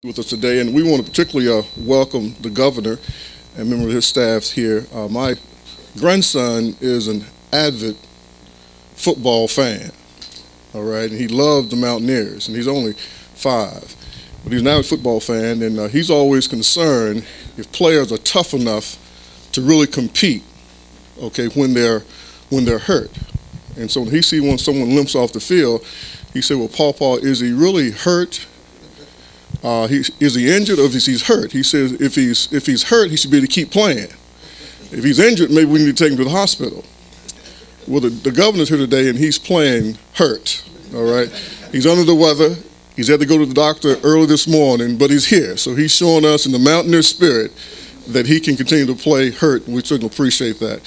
With us today, and we want to particularly welcome the governor and member of his staff here. My grandson is an avid football fan, all right, and he loves the Mountaineers, and he's only 5, but he's now a football fan, and he's always concerned if players are tough enough to really compete, okay, when they're hurt. And so when he sees when someone limps off the field, he said, "Well, Pawpaw, is he really hurt? Is he injured or is he hurt?" He says if he's hurt, he should be able to keep playing. If he's injured, maybe we need to take him to the hospital. Well, the governor's here today, and he's playing hurt, all right? He's under the weather. He's had to go to the doctor early this morning, but he's here. So he's showing us in the Mountaineer spirit that he can continue to play hurt, and we certainly appreciate that.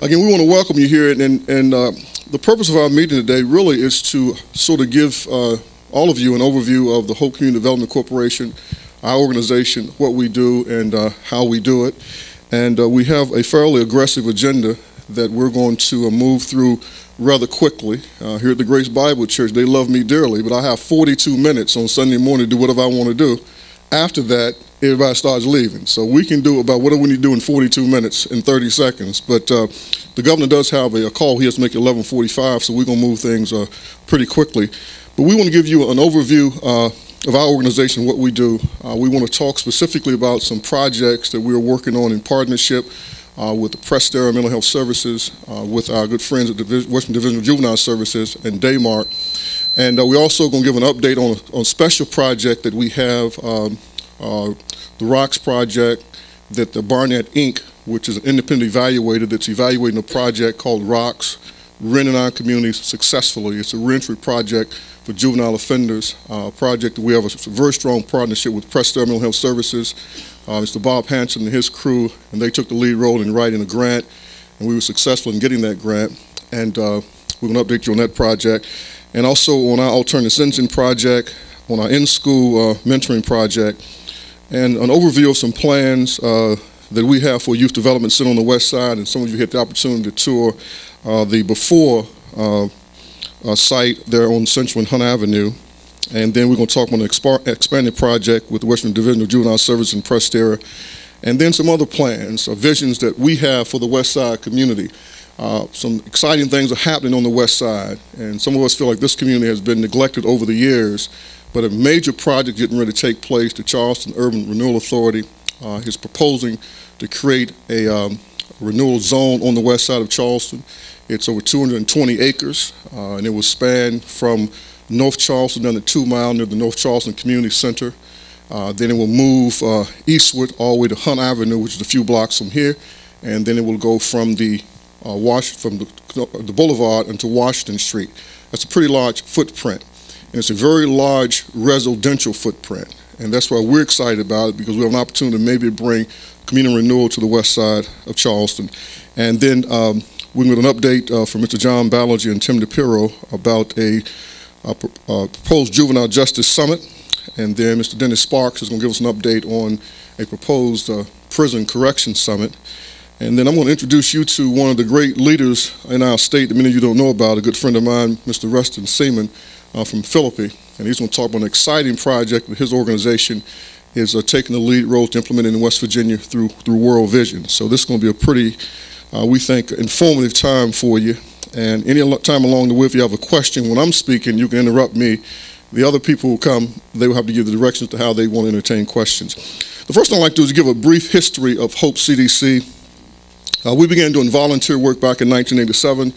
Again, we want to welcome you here, and the purpose of our meeting today really is to sort of give all of you an overview of the Hope Community Development Corporation, our organization, what we do, and how we do it. And we have a fairly aggressive agenda that we're going to move through rather quickly. Here at the Grace Bible Church, they love me dearly, but I have 42 minutes on Sunday morning to do whatever I want to do. After that, everybody starts leaving. So we can do about whatever we need to do in 42 minutes in 30 seconds. But the governor does have a call he has to make at 11:45, so we're going to move things pretty quickly. But we want to give you an overview of our organization, what we do. We want to talk specifically about some projects that we're working on in partnership with the Prestera Mental Health Services, with our good friends at the Western Division of Juvenile Services and Daymark. And we're also going to give an update on a special project that we have, the ROCKS project, that the Barnett Inc., which is an independent evaluator that's evaluating a project called ROCKS, Rent in Our Communities Successfully. It's a reentry project for juvenile offenders, project that we have a very strong partnership with Prestera Mental Health Services. Mr. Bob Hanson and his crew, and they took the lead role in writing a grant, and we were successful in getting that grant. And we're going to update you on that project. And also on our alternative sentencing project, on our in-school mentoring project, and an overview of some plans that we have for Youth Development Center on the West Side, and some of you had the opportunity to tour the before site there on Central and Hunt Avenue. And then we're going to talk about an expanded project with the Western Division of Juvenile Service and Prestera, and then some other plans or visions that we have for the West Side community. Some exciting things are happening on the West Side, and some of us feel like this community has been neglected over the years, but a major project getting ready to take place. The Charleston Urban Renewal Authority is proposing to create a renewal zone on the west side of Charleston. It's over 220 acres, and it will span from North Charleston down to 2 Mile near the North Charleston Community Center. Then it will move eastward all the way to Hunt Avenue, which is a few blocks from here, and then it will go from the the boulevard into Washington Street. That's a pretty large footprint, and it's a very large residential footprint, and that's why we're excited about it, because we have an opportunity to maybe bring community renewal to the west side of Charleston. And then we get an update from Mr. John Ballagy and Tim DePiro about a proposed juvenile justice summit, and then Mr. Dennis Sparks is going to give us an update on a proposed prison correction summit. And then I'm going to introduce you to one of the great leaders in our state that many of you don't know about, a good friend of mine, Mr. Rustin Seaman from Philippi, and he's going to talk about an exciting project that his organization is taking the lead role to implement in West Virginia through World Vision. So this is going to be a pretty, we think, informative time for you. And any time along the way, if you have a question when I'm speaking, you can interrupt me. The other people who come, they will have to give the directions to how they want to entertain questions. The first thing I'd like to do is give a brief history of Hope CDC. We began doing volunteer work back in 1987,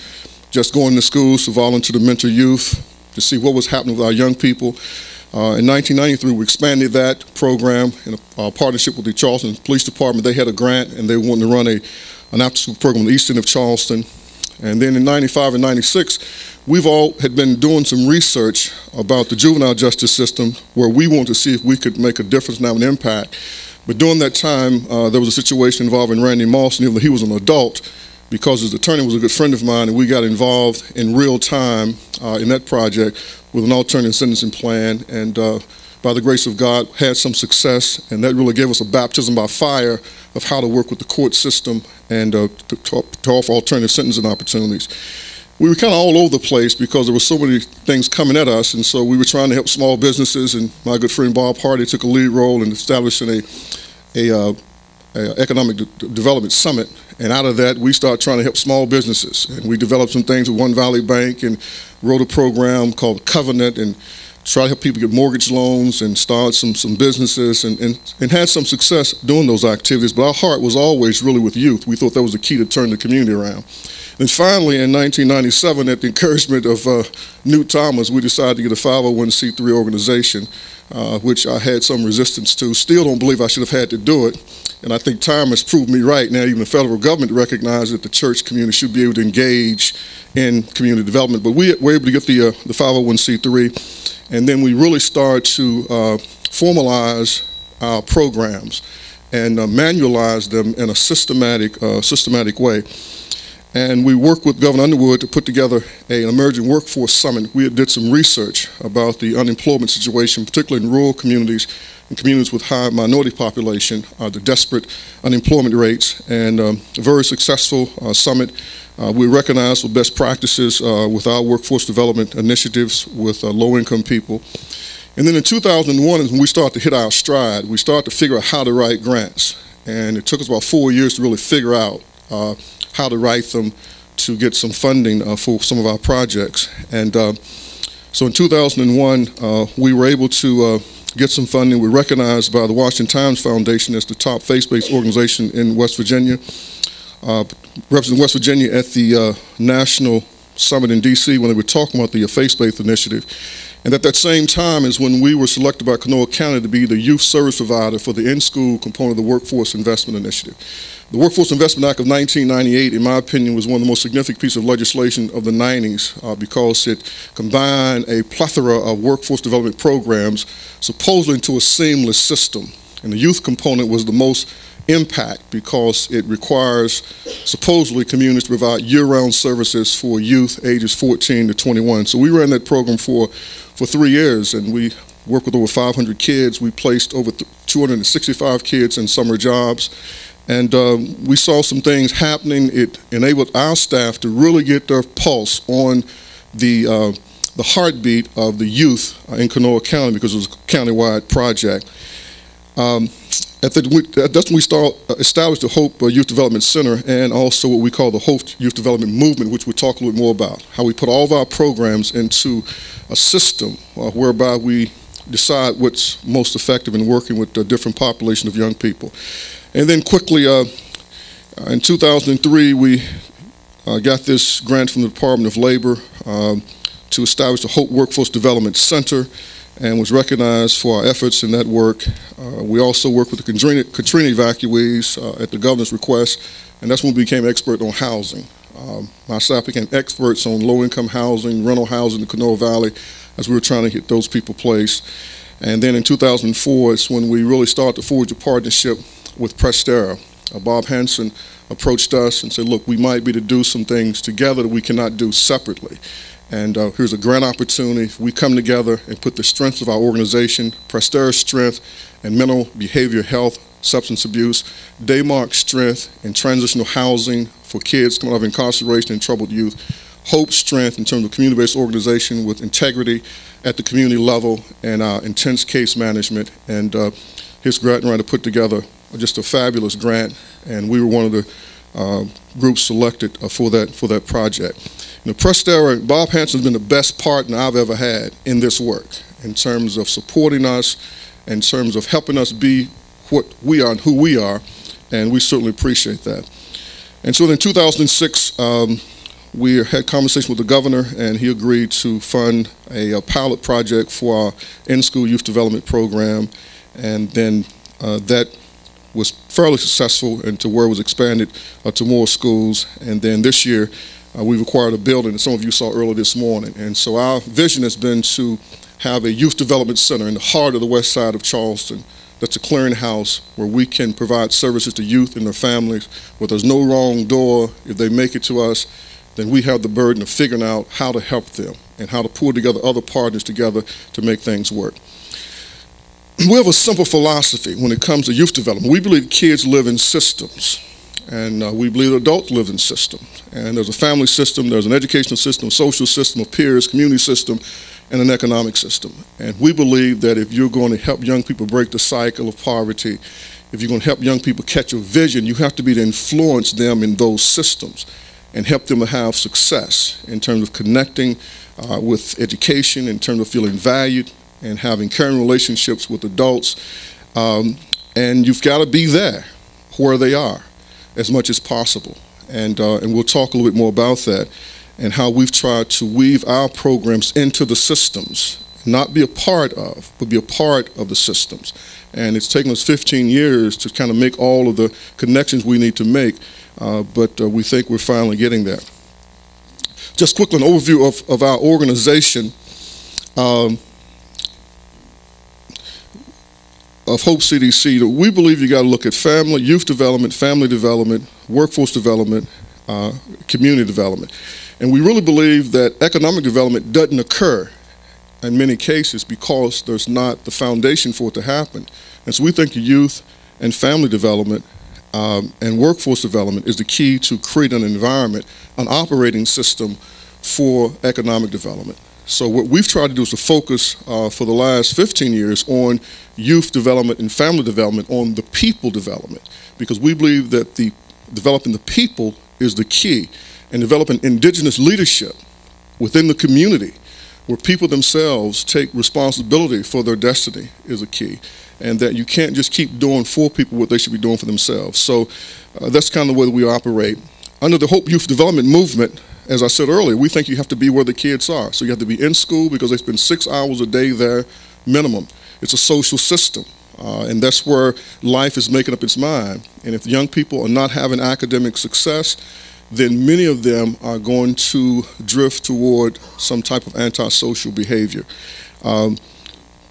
just going to schools to volunteer to mentor youth, to see what was happening with our young people. In 1993, we expanded that program in a partnership with the Charleston Police Department. They had a grant, and they wanted to run an after-school program in the east end of Charleston. And then in 95 and 96, we've all had been doing some research about the juvenile justice system, where we wanted to see if we could make a difference and have an impact. But during that time, there was a situation involving Randy Moss, and even though he was an adult, because his attorney was a good friend of mine, and we got involved in real time in that project with an alternative sentencing plan, and by the grace of God, had some success, and that really gave us a baptism by fire of how to work with the court system and to offer alternative sentencing opportunities. we were kind of all over the place because there were so many things coming at us, and so we were trying to help small businesses, and my good friend Bob Hardy took a lead role in establishing a economic development summit, and out of that we started trying to help small businesses, and we developed some things with One Valley Bank and wrote a program called Covenant and try to help people get mortgage loans and start some businesses, and had some success doing those activities. But our heart was always really with youth. We thought that was the key to turn the community around. And finally, in 1997, at the encouragement of Newt Thomas, we decided to get a 501c3 organization, which I had some resistance to. Still don't believe I should have had to do it. And I think time has proved me right. Now even the federal government recognizes that the church community should be able to engage in community development. But we were able to get the 501c3, and then we really started to formalize our programs and manualize them in a systematic way. And we worked with Governor Underwood to put together an emerging workforce summit. We did some research about the unemployment situation, particularly in rural communities and communities with high minority population, the desperate unemployment rates, and a very successful summit. We recognized for best practices with our workforce development initiatives with low-income people. And then in 2001 is when we started to hit our stride. We started to figure out how to write grants, and it took us about 4 years to really figure out how to write them to get some funding for some of our projects. And so in 2001, we were able to get some funding. We were recognized by the Washington Times Foundation as the top faith-based organization in West Virginia, representing West Virginia at the National Summit in D.C. when they were talking about the faith-based initiative. And at that same time is when we were selected by Kanawha County to be the youth service provider for the in-school component of the Workforce Investment Initiative. The Workforce Investment Act of 1998, in my opinion, was one of the most significant pieces of legislation of the 90s because it combined a plethora of workforce development programs supposedly into a seamless system. And the youth component was the most impact because it requires supposedly communities to provide year-round services for youth ages 14 to 21. So we ran that program for 3 years, and we worked with over 500 kids. We placed over 265 kids in summer jobs, and we saw some things happening. It enabled our staff to really get their pulse on the heartbeat of the youth in Kanawha County because it was a countywide project. That's when we established the Hope Youth Development Center and also what we call the Hope Youth Development Movement, which we'll talk a little bit more about, how we put all of our programs into a system whereby we decide what's most effective in working with a different population of young people. And then quickly, in 2003, we got this grant from the Department of Labor to establish the Hope Workforce Development Center, and was recognized for our efforts in that work. We also worked with the Katrina evacuees at the governor's request, and that's when we became expert on housing. My staff became experts on low-income housing, rental housing in the Kanawha Valley, as we were trying to get those people placed. And then in 2004 is when we really started to forge a partnership with Prestera. Bob Hanson approached us and said, look, we might be to do some things together that we cannot do separately. And here's a grant opportunity. We come together and put the strengths of our organization, Prestera's strength in mental behavior health, substance abuse, Daymark's strength in transitional housing for kids coming out of incarceration and troubled youth, Hope's strength in terms of community-based organization with integrity at the community level and intense case management. And his grant writer put together just a fabulous grant, and we were one of the groups selected for that project. And the Prestera, Bob Hanson has been the best partner I've ever had in this work in terms of supporting us, in terms of helping us be what we are and who we are, and we certainly appreciate that. And so in 2006, we had conversation with the governor, and he agreed to fund a pilot project for our in-school youth development program, and then that was fairly successful and to where it was expanded to more schools. And then this year, we've acquired a building that some of you saw earlier this morning. And so our vision has been to have a youth development center in the heart of the west side of Charleston. That's a clearinghouse where we can provide services to youth and their families, where there's no wrong door. If they make it to us, then we have the burden of figuring out how to help them and how to pull together other partners together to make things work. We have a simple philosophy when it comes to youth development. We believe kids live in systems. And we believe adults live in systems. And there's a family system, there's an educational system, a social system of peers, community system, and an economic system. And we believe that if you're going to help young people break the cycle of poverty, if you're going to help young people catch a vision, you have to be to influence them in those systems and help them to have success in terms of connecting with education, in terms of feeling valued and having caring relationships with adults. And you've got to be there where they are as much as possible. And we'll talk a little bit more about that and how we've tried to weave our programs into the systems, not be a part of, but be a part of the systems. And it's taken us 15 years to kind of make all of the connections we need to make, but we think we're finally getting there. Just quickly, an overview of our organization of Hope CDC. We believe you got to look at family, youth development, family development, workforce development, community development. And we really believe that economic development doesn't occur in many cases because there's not the foundation for it to happen. And so we think youth and family development and workforce development is the key to create an environment, an operating system for economic development. So what we've tried to do is to focus for the last 15 years on youth development and family development, on the people development, because we believe that developing the people is the key, and developing indigenous leadership within the community where people themselves take responsibility for their destiny is a key, and that you can't just keep doing for people what they should be doing for themselves. So that's kind of the way that we operate. Under the Hope Youth Development Movement, as I said earlier, we think you have to be where the kids are. So you have to be in school because they spend 6 hours a day there minimum. It's a social system, and that's where life is making up its mind. And if young people are not having academic success, then many of them are going to drift toward some type of antisocial behavior.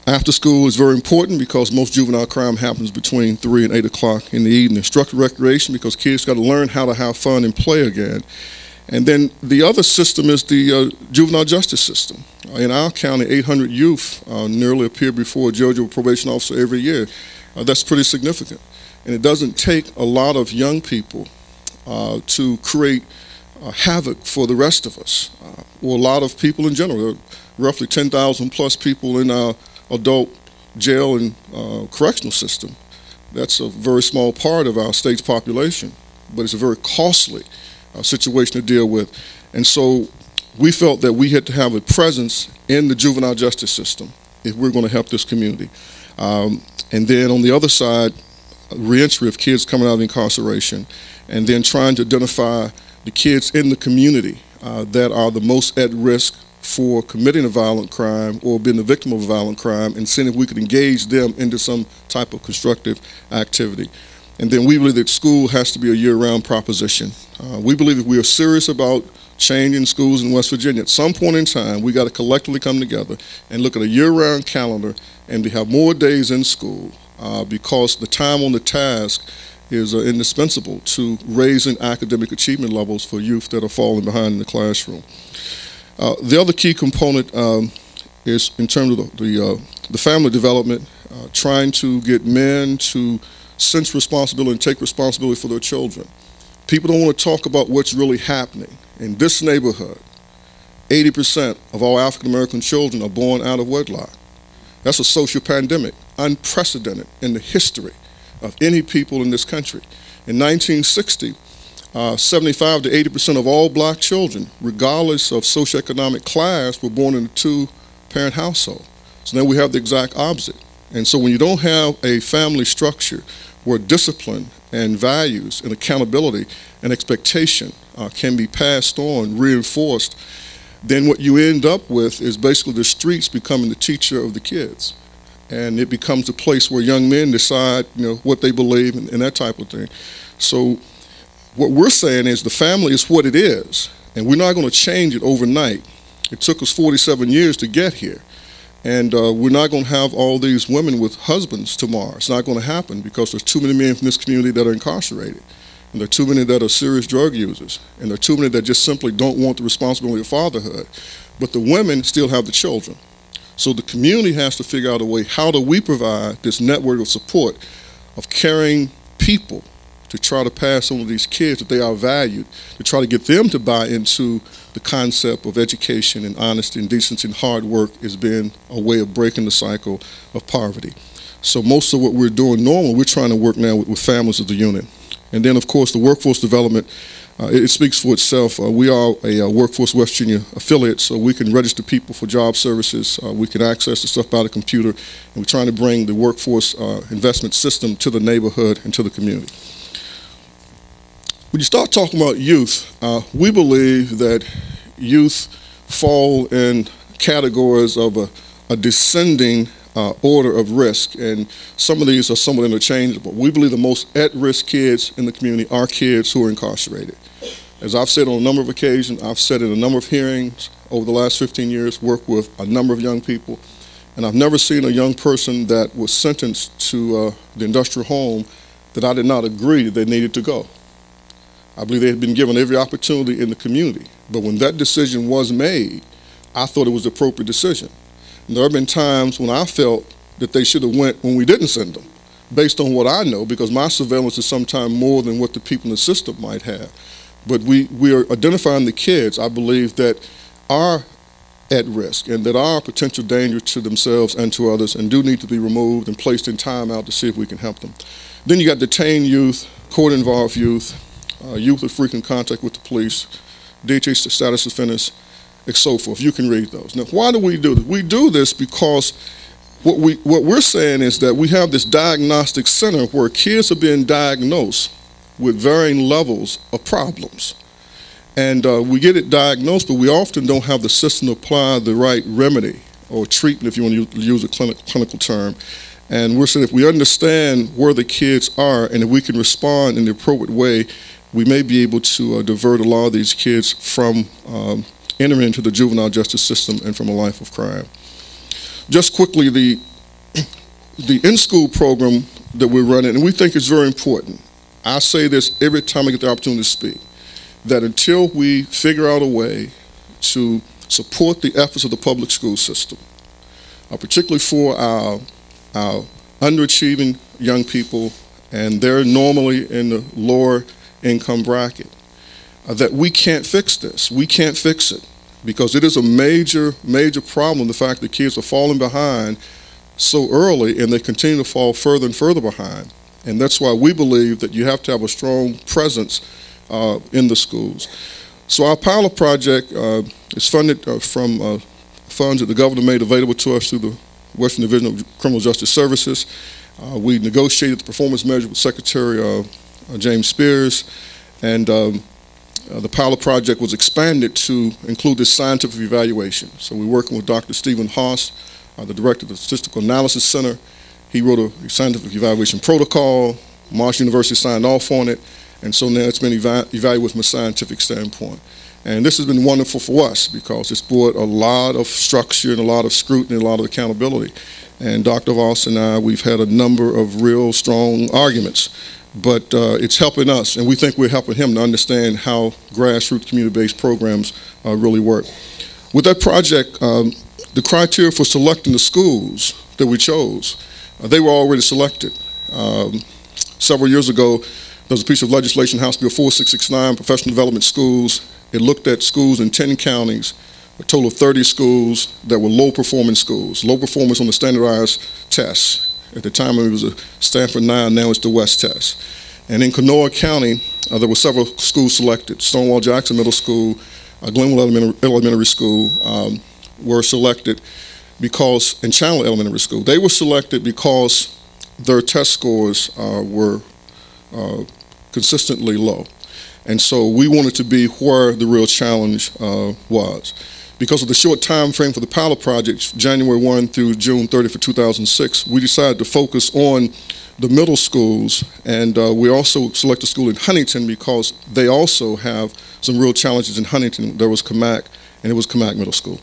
After school is very important because most juvenile crime happens between 3 and 8 o'clock in the evening. Structured recreation, because kids got to learn how to have fun and play again. And then the other system is the juvenile justice system. In our county, 800 youth nearly appear before a judge or probation officer every year. That's pretty significant. And it doesn't take a lot of young people to create havoc for the rest of us, or a lot of people in general. There are roughly 10,000 plus people in our adult jail and correctional system. That's a very small part of our state's population, but it's a very costly situation to deal with. And so we felt that we had to have a presence in the juvenile justice system if we're going to help this community. And then on the other side, reentry of kids coming out of incarceration, and then trying to identify the kids in the community that are the most at risk for committing a violent crime or being the victim of a violent crime, and seeing if we could engage them into some type of constructive activity. And then we believe that school has to be a year-round proposition. We believe if we are serious about changing schools in West Virginia, at some point in time, we got to collectively come together and look at a year-round calendar and to have more days in school because the time on the task is indispensable to raising academic achievement levels for youth that are falling behind in the classroom. The other key component is in terms of the family development, trying to get men to sense responsibility and take responsibility for their children. People don't want to talk about what's really happening. In this neighborhood, 80% of all African American children are born out of wedlock. That's a social pandemic, unprecedented in the history of any people in this country. In 1960, 75 to 80% of all black children, regardless of socioeconomic class, were born in a two-parent household. So now we have the exact opposite. And so when you don't have a family structure where discipline and values and accountability and expectation can be passed on, reinforced, then what you end up with is basically the streets becoming the teacher of the kids. And it becomes a place where young men decide, what they believe and that type of thing. So what we're saying is the family is what it is, and we're not going to change it overnight. It took us 47 years to get here. And we're not going to have all these women with husbands tomorrow. It's not going to happen because there's too many men from this community that are incarcerated. And there are too many that are serious drug users. And there are too many that just simply don't want the responsibility of fatherhood. But the women still have the children. So the community has to figure out a way, how do we provide this network of support of caring people to try to pass on to these kids that they are valued, to try to get them to buy into the concept of education and honesty and decency and hard work has been a way of breaking the cycle of poverty. So most of what we're doing normally, we're trying to work now with families of the unit. And then, of course, the workforce development, it speaks for itself. We are a Workforce West Virginia affiliate, so we can register people for job services. We can access the stuff by the computer, and we're trying to bring the workforce investment system to the neighborhood and to the community. When you start talking about youth, we believe that youth fall in categories of a descending order of risk, and some of these are somewhat interchangeable. We believe the most at-risk kids in the community are kids who are incarcerated. As I've said on a number of occasions, I've said in a number of hearings over the last 15 years, worked with a number of young people, and I've never seen a young person that was sentenced to the industrial home that I did not agree that they needed to go. I believe they had been given every opportunity in the community, but when that decision was made, I thought it was the appropriate decision. And there have been times when I felt that they should have went when we didn't send them, based on what I know, because my surveillance is sometimes more than what the people in the system might have. But we are identifying the kids, I believe, that are at risk and that are a potential danger to themselves and to others and do need to be removed and placed in timeout to see if we can help them. Then you got detained youth, court-involved youth, youth with frequent contact with the police, DHA status offenders, and so forth. You can read those. Now, why do we do this? We do this because what we're saying is that we have this diagnostic center where kids are being diagnosed with varying levels of problems. And we get it diagnosed, but we often don't have the system to apply the right remedy or treatment, if you want to use a clinical term. And we're saying if we understand where the kids are and if we can respond in the appropriate way, we may be able to divert a lot of these kids from entering into the juvenile justice system and from a life of crime. Just quickly, the in-school program that we're running, and we think it's very important. I say this every time I get the opportunity to speak, that until we figure out a way to support the efforts of the public school system, particularly for our underachieving young people, and they're normally in the lower income bracket, that we can't fix this. We can't fix it because it is a major, major problem, the fact that kids are falling behind so early and they continue to fall further and further behind. And that's why we believe that you have to have a strong presence in the schools. So our pilot project is funded from funds that the governor made available to us through the Western Division of Criminal Justice Services. We negotiated the performance measure with Secretary James Spears, and the pilot project was expanded to include this scientific evaluation. So we're working with Dr. Stephen Haas, the director of the Statistical Analysis Center. He wrote a scientific evaluation protocol. Marshall University signed off on it, and so now it's been evaluated from a scientific standpoint. And this has been wonderful for us because it's brought a lot of structure and a lot of scrutiny and a lot of accountability. And Dr. Voss and I, we've had a number of real strong arguments, but it's helping us, and we think we're helping him to understand how grassroots community-based programs really work. With that project, the criteria for selecting the schools that we chose, they were already selected. Several years ago, there was a piece of legislation, House Bill 4669, professional development schools. It looked at schools in 10 counties, a total of 30 schools that were low-performing schools, low performance on the standardized tests. At the time, it was a Stanford 9, now it's the West test. And in Kanawha County, there were several schools selected. Stonewall Jackson Middle School, Glenwood Elementary School were selected because, and Chandler Elementary School, they were selected because their test scores were consistently low. And so we wanted to be where the real challenge was. Because of the short time frame for the pilot project, January 1 through June 30 for 2006, we decided to focus on the middle schools, and we also selected a school in Huntington because they also have some real challenges in Huntington. There was Camac, and it was Camac Middle School.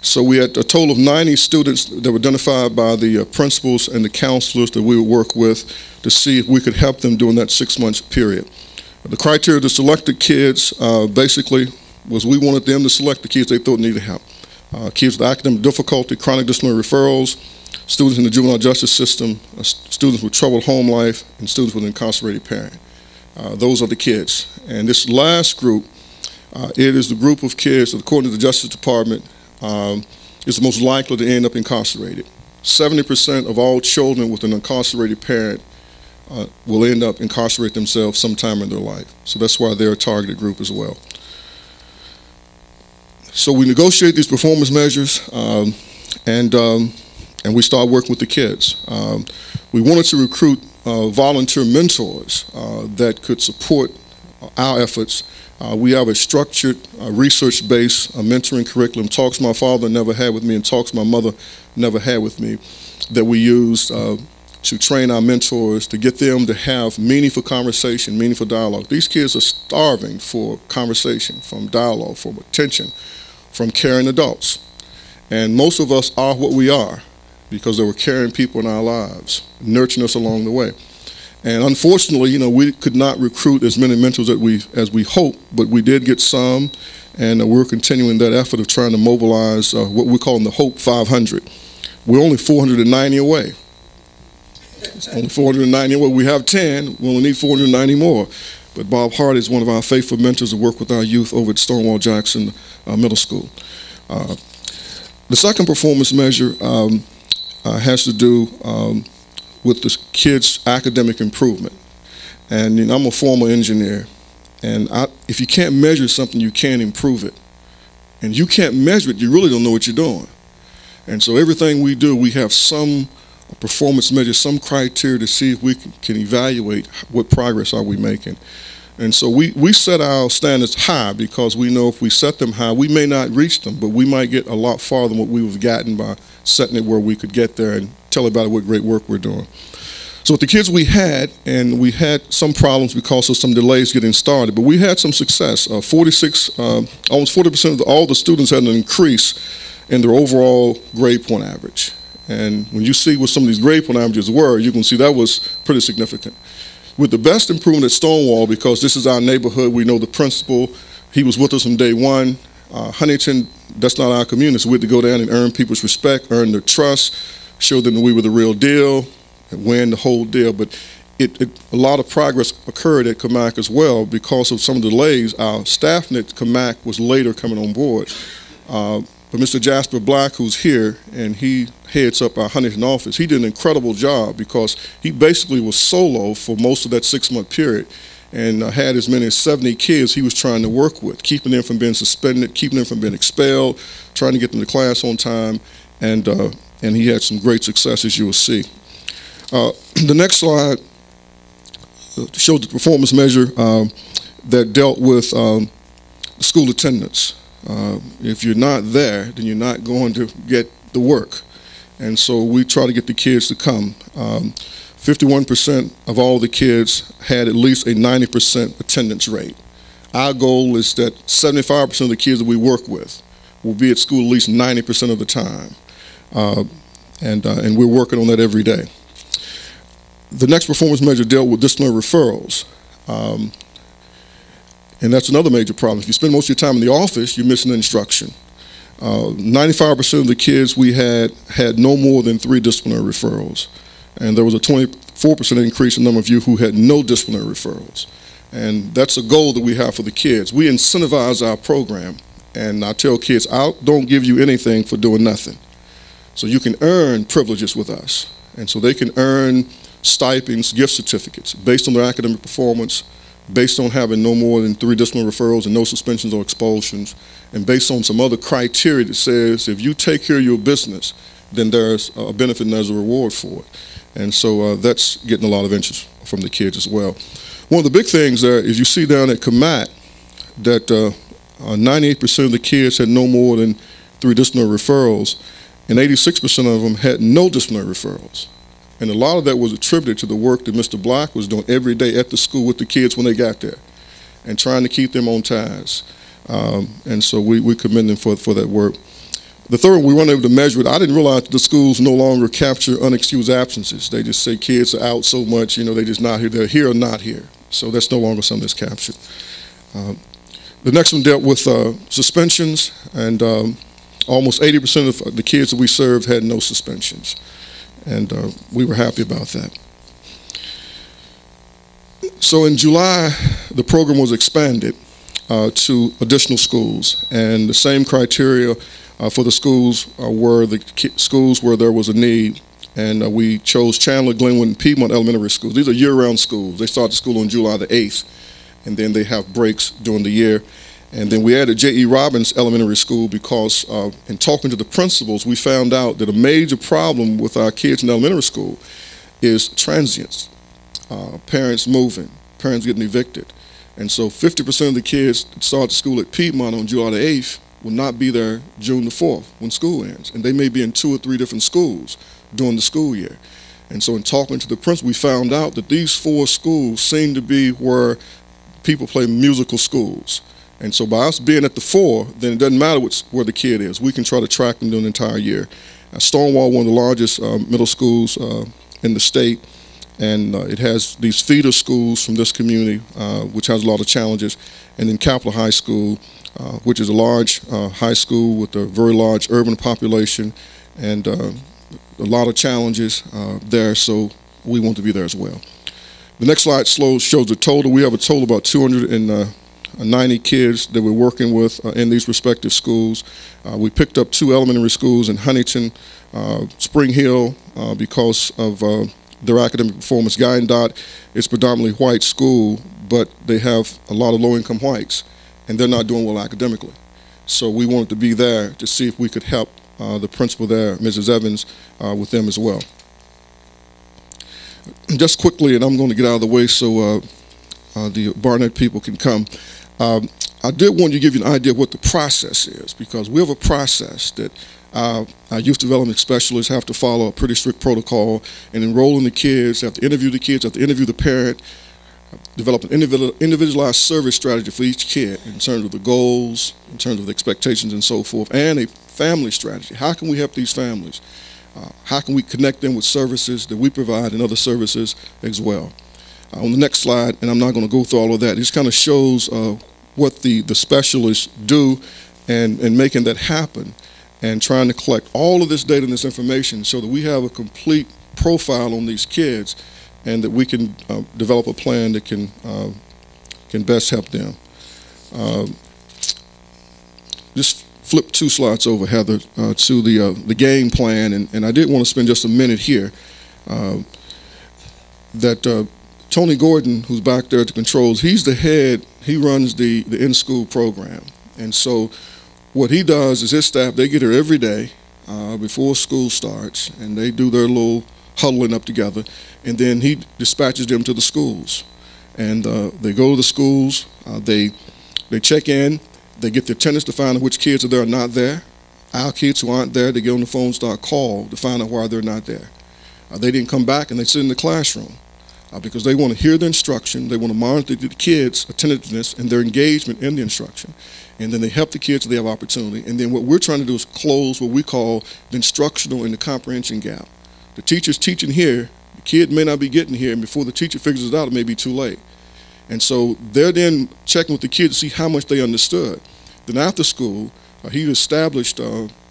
So we had a total of 90 students that were identified by the principals and the counselors that we would work with to see if we could help them during that 6-month period. The criteria to select the kids basically was we wanted them to select the kids they thought needed help. Kids with academic difficulty, chronic disciplinary referrals, students in the juvenile justice system, students with troubled home life, and students with an incarcerated parent. Those are the kids. And this last group, it is the group of kids that, according to the Justice Department, is the most likely to end up incarcerated. 70% of all children with an incarcerated parent will end up incarcerate themselves sometime in their life. So that's why they're a targeted group as well. So we negotiate these performance measures, and we start working with the kids. We wanted to recruit volunteer mentors that could support our efforts. We have a structured, research-based mentoring curriculum, talks my father never had with me and talks my mother never had with me, that we use to train our mentors, to get them to have meaningful conversation, meaningful dialogue. These kids are starving for conversation, from dialogue, from attention, from caring adults. And most of us are what we are because there were caring people in our lives, nurturing us along the way. And unfortunately, we could not recruit as many mentors as we hoped, but we did get some, and we're continuing that effort of trying to mobilize what we're calling the Hope 500. We're only 490 away. It's only 490 away. We have 10. We only need 490 more. But Bob Hart is one of our faithful mentors who work with our youth over at Stonewall Jackson Middle School. The second performance measure has to do with the kids' academic improvement. And I'm a former engineer, and if you can't measure something, you can't improve it. And you can't measure it, you really don't know what you're doing. And so everything we do, we have some performance measure, some criteria to see if we can evaluate what progress are we making. And so we set our standards high because we know if we set them high, we may not reach them, but we might get a lot farther than what we would have gotten by setting it where we could get there and tell about what great work we're doing. So with the kids we had, and we had some problems because of some delays getting started, but we had some success. Almost 40% of all the students had an increase in their overall grade point average. And when you see what some of these grade point averages were, you can see that was pretty significant. With the best improvement at Stonewall, because this is our neighborhood, we know the principal, he was with us from day one. Huntington, that's not our community, so we had to go down and earn people's respect, earn their trust, show them that we were the real deal, and win the whole deal. But a lot of progress occurred at Camac as well because of some of the delays. Our staff at Camac was later coming on board. But Mr. Jasper Black, who's here, and he heads up our Huntington office, he did an incredible job because he basically was solo for most of that 6-month period and had as many as 70 kids he was trying to work with, keeping them from being suspended, keeping them from being expelled, trying to get them to class on time, and he had some great success, as you will see. The next slide showed the performance measure that dealt with school attendance. If you're not there, then you're not going to get the work. And so we try to get the kids to come. 51% of all the kids had at least a 90% attendance rate. Our goal is that 75% of the kids that we work with will be at school at least 90% of the time. And we're working on that every day. The next performance measure dealt with disciplinary referrals. And that's another major problem. If you spend most of your time in the office, you're missing instruction. 95% of the kids we had no more than 3 disciplinary referrals. And there was a 24% increase in the number of you who had no disciplinary referrals. And that's a goal that we have for the kids. We incentivize our program. And I tell kids, I don't give you anything for doing nothing. So you can earn privileges with us. And so they can earn stipends, gift certificates, based on their academic performance, based on having no more than 3 disciplinary referrals and no suspensions or expulsions, and based on some other criteria that says if you take care of your business, then there's a benefit and there's a reward for it. And so that's getting a lot of interest from the kids as well. One of the big things there is you see down at Camac that 98% of the kids had no more than 3 disciplinary referrals, and 86% of them had no disciplinary referrals. And a lot of that was attributed to the work that Mr. Black was doing every day at the school with the kids when they got there and trying to keep them on task. And so we commend them for that work. The third one, we weren't able to measure it. I didn't realize that the schools no longer capture unexcused absences. They just say kids are out so much, they're just not here. They're here or not here. So that's no longer something that's captured. The next one dealt with suspensions, and almost 80% of the kids that we served had no suspensions. And we were happy about that. So in July, the program was expanded to additional schools, and the same criteria for the schools were the schools where there was a need. And we chose Chandler, Glenwood, and Piedmont Elementary Schools. These are year-round schools. They start the school on July the 8th, and then they have breaks during the year. And then we added J.E. Robbins Elementary School because in talking to the principals, we found out that a major problem with our kids in elementary school is transients, parents moving, parents getting evicted. And so 50% of the kids that start school at Piedmont on July the 8th will not be there June the 4th when school ends. And they may be in 2 or 3 different schools during the school year. And so in talking to the principal, we found out that these 4 schools seem to be where people play musical schools. And so by us being at the 4, then it doesn't matter where the kid is. We can try to track them during the entire year. Stonewall, one of the largest middle schools in the state, and it has these feeder schools from this community, which has a lot of challenges. And then Capitol High School, which is a large high school with a very large urban population, and a lot of challenges there, so we want to be there as well. The next slide shows the total. We have a total of about 290 kids that we're working with in these respective schools. We picked up 2 elementary schools in Huntington, Spring Hill, because of their academic performance. Guy and Dot is predominantly white school, but they have a lot of low-income whites, and they're not doing well academically. So we wanted to be there to see if we could help the principal there, Mrs. Evans, with them as well. Just quickly, and I'm going to get out of the way so the Barnett people can come. I did want to give you an idea of what the process is, because we have a process that our youth development specialists have to follow a pretty strict protocol and enrolling the kids, have to interview the kids, have to interview the parent, develop an individualized service strategy for each kid in terms of the goals, in terms of the expectations and so forth, and a family strategy. How can we help these families? How can we connect them with services that we provide and other services as well? On the next slide, and I'm not going to go through all of that, this kind of shows what the specialists do and making that happen and trying to collect all of this data and this information so that we have a complete profile on these kids and that we can develop a plan that can best help them. Just flip 2 slides over, Heather, to the game plan, and I did want to spend just a minute here. Tony Gordon, who's back there at the controls, he's the head. He runs the in-school program, and so what he does is his staff, they get here every day before school starts, and they do their little huddling up together, and then he dispatches them to the schools, and they go to the schools, they check in, they get the attendants to find out which kids are there or not there. Our kids who aren't there, they get on the phone, start call to find out why they're not there. They didn't come back, and they sit in the classroom because they want to hear the instruction, they want to monitor the kids' attentiveness and their engagement in the instruction, and then they help the kids so they have opportunity. And then what we're trying to do is close what we call the instructional and the comprehension gap. The teacher's teaching here, the kid may not be getting here, and before the teacher figures it out, it may be too late. And so they're then checking with the kids to see how much they understood. Then after school, he established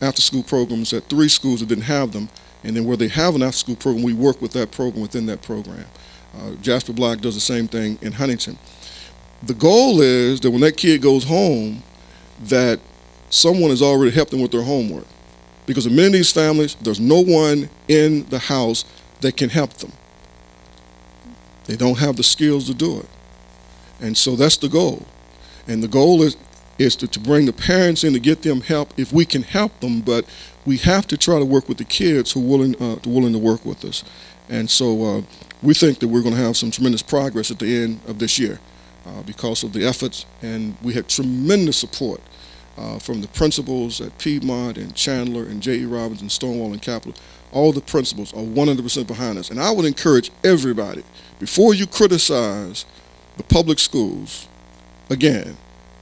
after-school programs at 3 schools that didn't have them, and then where they have an after-school program, we work with that program within that program. Jasper Black does the same thing in Huntington. The goal is that when that kid goes home, that someone has already helped them with their homework. Because in many of these families, there's no one in the house that can help them. They don't have the skills to do it. And so that's the goal. And the goal is to bring the parents in to get them help if we can help them, but we have to try to work with the kids who are willing to work with us. And so we think that we're going to have some tremendous progress at the end of this year because of the efforts, and we had tremendous support from the principals at Piedmont and Chandler and J.E. Robbins and Stonewall and Capitol. All the principals are 100% behind us. And I would encourage everybody, before you criticize the public schools, again,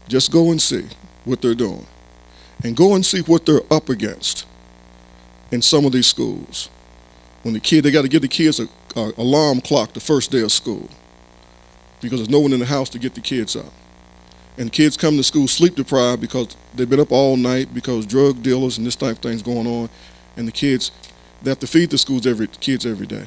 just go and see what they're doing. And go and see what they're up against in some of these schools. When they got to give the kids an alarm clock the first day of school because there's no one in the house to get the kids up. And kids come to school sleep deprived because they've been up all night because drug dealers and this type of thing's going on. And the kids, they have to feed the kids every day.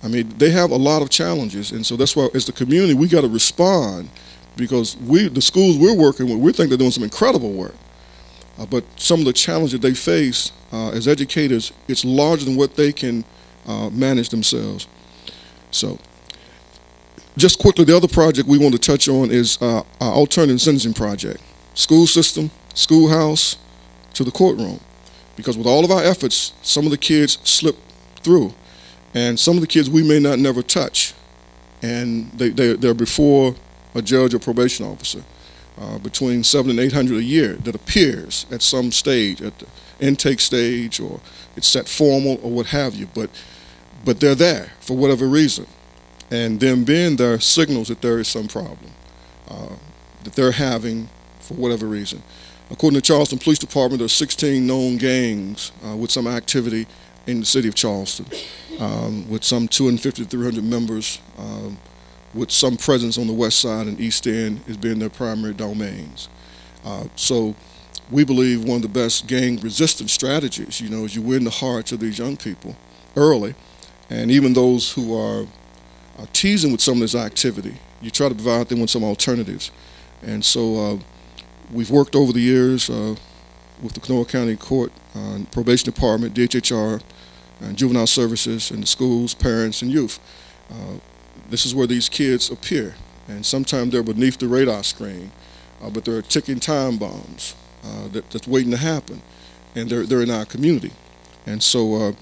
I mean, they have a lot of challenges, and so that's why, as the community, we got to respond, because the schools we're working with, we think they're doing some incredible work, but some of the challenges they face as educators, it's larger than what they can manage themselves. So, just quickly, the other project we want to touch on is our alternative sentencing project. School system, schoolhouse, to the courtroom. Because with all of our efforts, some of the kids slip through. And some of the kids we may not never touch. And they're before a judge or probation officer. Between 700 and 800 a year that appears at some stage, at the intake stage, or it's set formal or what have you. But they're there for whatever reason. And them being there signals that there is some problem that they're having for whatever reason. According to Charleston Police Department, there are 16 known gangs with some activity in the city of Charleston, with some 250 to 300 members, with some presence on the west side and east end as being their primary domains. So we believe one of the best gang resistance strategies, is you win the hearts of these young people early, and even those who are teasing with some of this activity, you try to provide them with some alternatives. And so we've worked over the years with the Kanawha County Court, Probation Department, DHHR, and Juvenile Services, and the schools, parents, and youth. This is where these kids appear, and sometimes they're beneath the radar screen, but they're ticking time bombs that's waiting to happen, and they're in our community. And so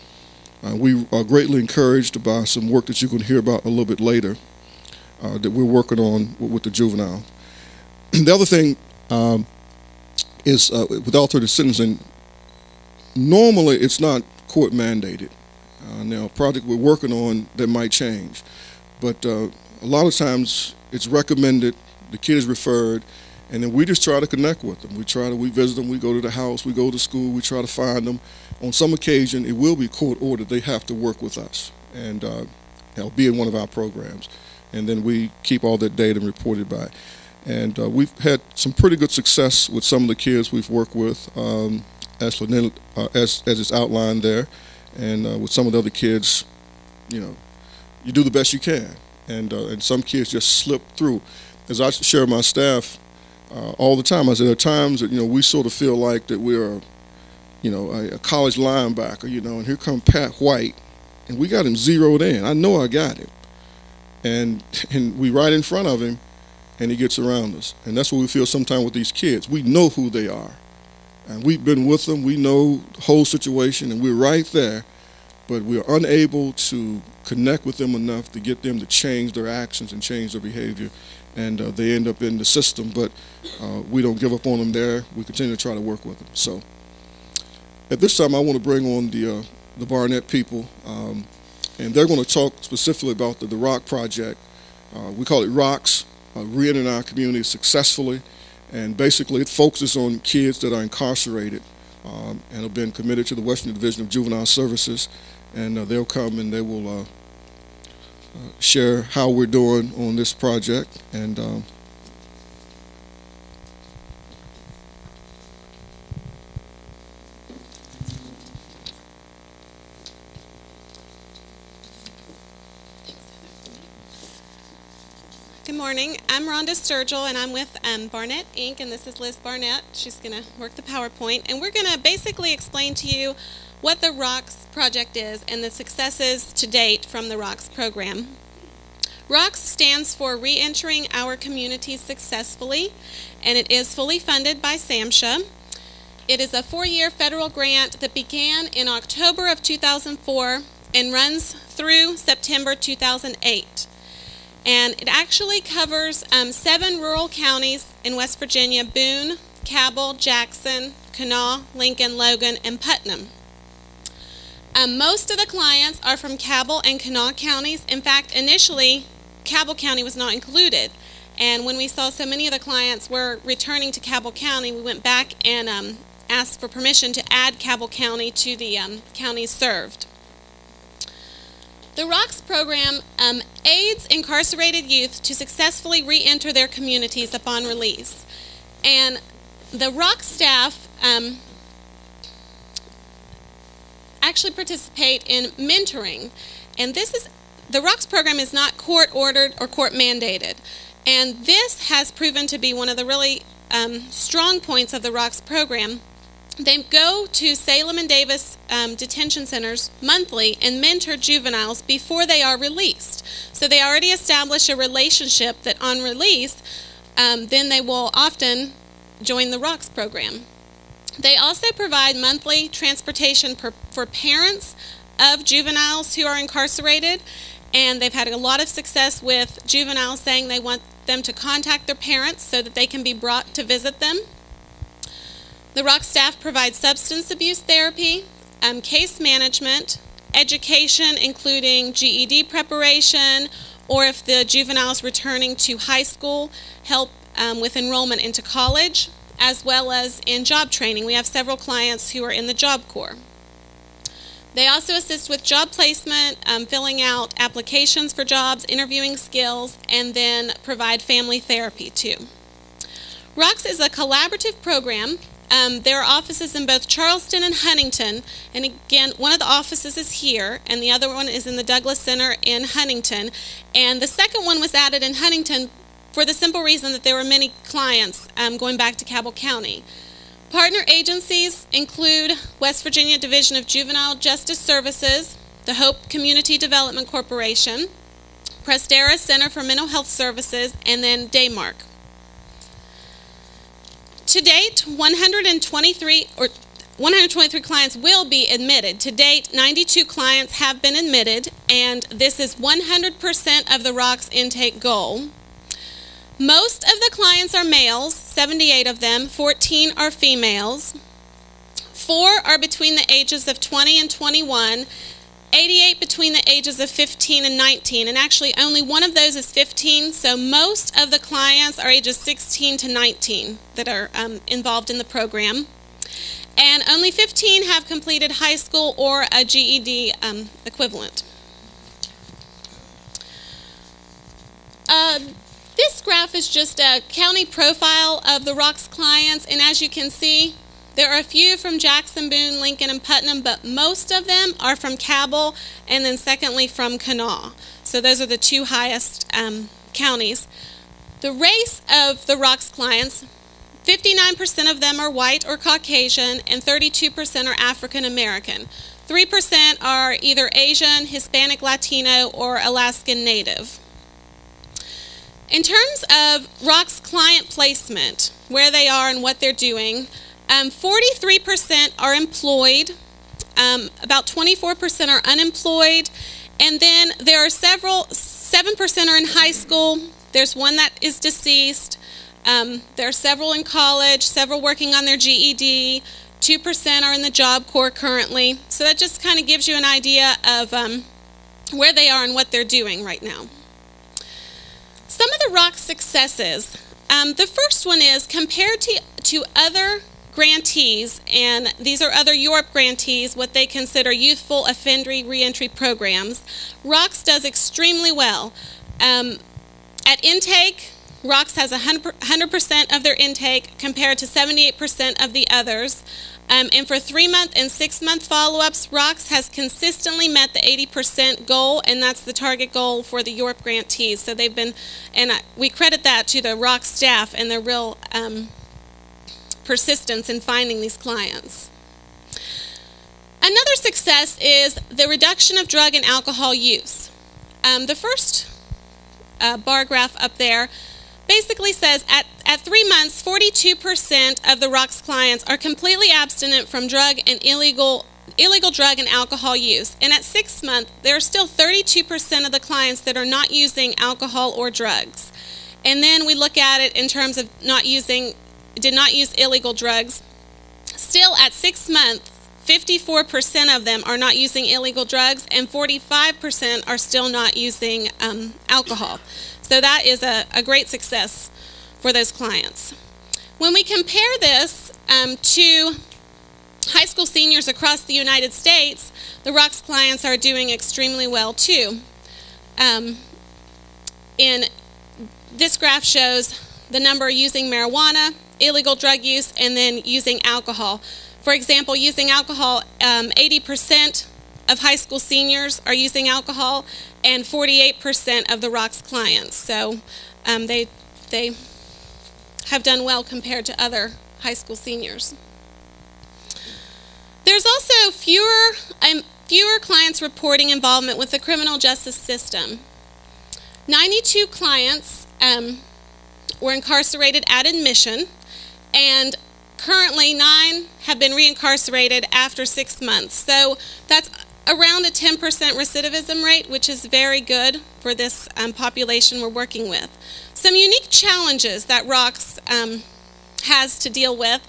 we are greatly encouraged by some work that you can hear about a little bit later that we're working on with the juvenile. The other thing is with alternative sentencing, normally it's not court mandated. Now, a project we're working on that might change, but a lot of times it's recommended, the kid is referred, and then we just try to connect with them. We visit them, we go to the house, we go to school, we try to find them. On some occasion, it will be court ordered. They have to work with us and be in one of our programs. And then we keep all that data and report it back. And we've had some pretty good success with some of the kids we've worked with, as it's outlined there. And with some of the other kids, you do the best you can. And some kids just slip through. As I share with my staff all the time, I say there are times that, we sort of feel like that we're a college linebacker, and here comes Pat White, and we got him zeroed in. I know I got him. And we right in front of him, and he gets around us. And that's what we feel sometimes with these kids. We know who they are. And we've been with them. We know the whole situation, and we're right there. But we're unable to connect with them enough to get them to change their actions and change their behavior. And they end up in the system. But we don't give up on them there. We continue to try to work with them. So at this time, I want to bring on the Barnett people. And they're going to talk specifically about the ROC project. We call it ROCS, Reentering Our Community Successfully. And basically it focuses on kids that are incarcerated and have been committed to the Western Division of Juvenile Services. And they'll come and they will share how we're doing on this project. And Good morning. I'm Rhonda Sturgill, and I'm with Barnett Inc., and this is Liz Barnett. She's going to work the PowerPoint, and we're going to basically explain to you what the ROCS project is and the successes to date from the ROCS program. ROCS stands for Reentering Our Communities Successfully, and it is fully funded by SAMHSA. It is a 4-year federal grant that began in October of 2004 and runs through September 2008. And it actually covers 7 rural counties in West Virginia: Boone, Cabell, Jackson, Kanawha, Lincoln, Logan, and Putnam. Most of the clients are from Cabell and Kanawha counties. In fact, initially, Cabell County was not included. And when we saw so many of the clients were returning to Cabell County, we went back and asked for permission to add Cabell County to the counties served. The ROCS program aids incarcerated youth to successfully re-enter their communities upon release. And the ROCS staff actually participate in mentoring. And this is the ROCKS program is not court-ordered or court-mandated. And this has proven to be one of the really strong points of the ROCKS program. They go to Salem and Davis detention centers monthly and mentor juveniles before they are released. So they already establish a relationship that on release, then they will often join the ROCKS program. They also provide monthly transportation for parents of juveniles who are incarcerated, and they've had a lot of success with juveniles saying they want them to contact their parents so that they can be brought to visit them. The ROCKS staff provides substance abuse therapy, case management, education including GED preparation, or if the juvenile is returning to high school, help with enrollment into college, as well as in job training. We have several clients who are in the Job Corps. They also assist with job placement, filling out applications for jobs, interviewing skills, and then provide family therapy too. ROCKS is a collaborative program. There are offices in both Charleston and Huntington, and again, one of the offices is here, and the other one is in the Douglas Center in Huntington, and the second one was added in Huntington for the simple reason that there were many clients going back to Cabell County. Partner agencies include West Virginia Division of Juvenile Justice Services, the Hope Community Development Corporation, Prestera Center for Mental Health Services, and then Daymark. To date, 123 clients will be admitted. To date, 92 clients have been admitted, and this is 100% of the ROCKS intake goal. Most of the clients are males, 78 of them, 14 are females. 4 are between the ages of 20 and 21, 88 between the ages of 15 and 19, and actually only one of those is 15, so most of the clients are ages 16 to 19 that are involved in the program. And only 15 have completed high school or a GED equivalent. This graph is just a county profile of the ROCKS clients, and as you can see, there are a few from Jackson, Boone, Lincoln, and Putnam, but most of them are from Cabell, and then secondly from Kanawha. So those are the two highest counties. The race of the ROCKS clients, 59% of them are white or Caucasian, and 32% are African American. 3% are either Asian, Hispanic, Latino, or Alaskan Native. In terms of ROCKS client placement, where they are and what they're doing, 43% are employed, about 24% are unemployed, and then there are 7% are in high school, there's one that is deceased, there are several in college, several working on their GED, 2% are in the Job Corps currently, so that just kind of gives you an idea of where they are and what they're doing right now. Some of the ROCKS successes, the first one is compared to other grantees, and these are other Europe grantees, what they consider youthful offender reentry programs. ROCKS does extremely well. At intake, ROCKS has 100% of their intake compared to 78% of the others. And for 3-month and 6-month follow-ups, ROCKS has consistently met the 80% goal, and that's the target goal for the Europe grantees. So they've been, and we credit that to the ROCKS staff and their real persistence in finding these clients. Another success is the reduction of drug and alcohol use. The first bar graph up there basically says at 3 months, 42% of the ROCKS clients are completely abstinent from drug and illegal drug and alcohol use. And at 6 months, there are still 32% of the clients that are not using alcohol or drugs. And then we look at it in terms of did not use illegal drugs. Still at 6 months, 54% of them are not using illegal drugs, and 45% are still not using alcohol. So that is a great success for those clients. When we compare this to high school seniors across the United States, the ROCKS clients are doing extremely well too. In this graph shows the number using marijuana, illegal drug use, and then using alcohol. For example, using alcohol, 80% of high school seniors are using alcohol, and 48% of the ROC's clients. So they have done well compared to other high school seniors. There's also fewer clients reporting involvement with the criminal justice system. 92 clients were incarcerated at admission, and currently 9 have been reincarcerated after 6 months. So that's around a 10% recidivism rate, which is very good for this population we're working with. Some unique challenges that ROCS has to deal with.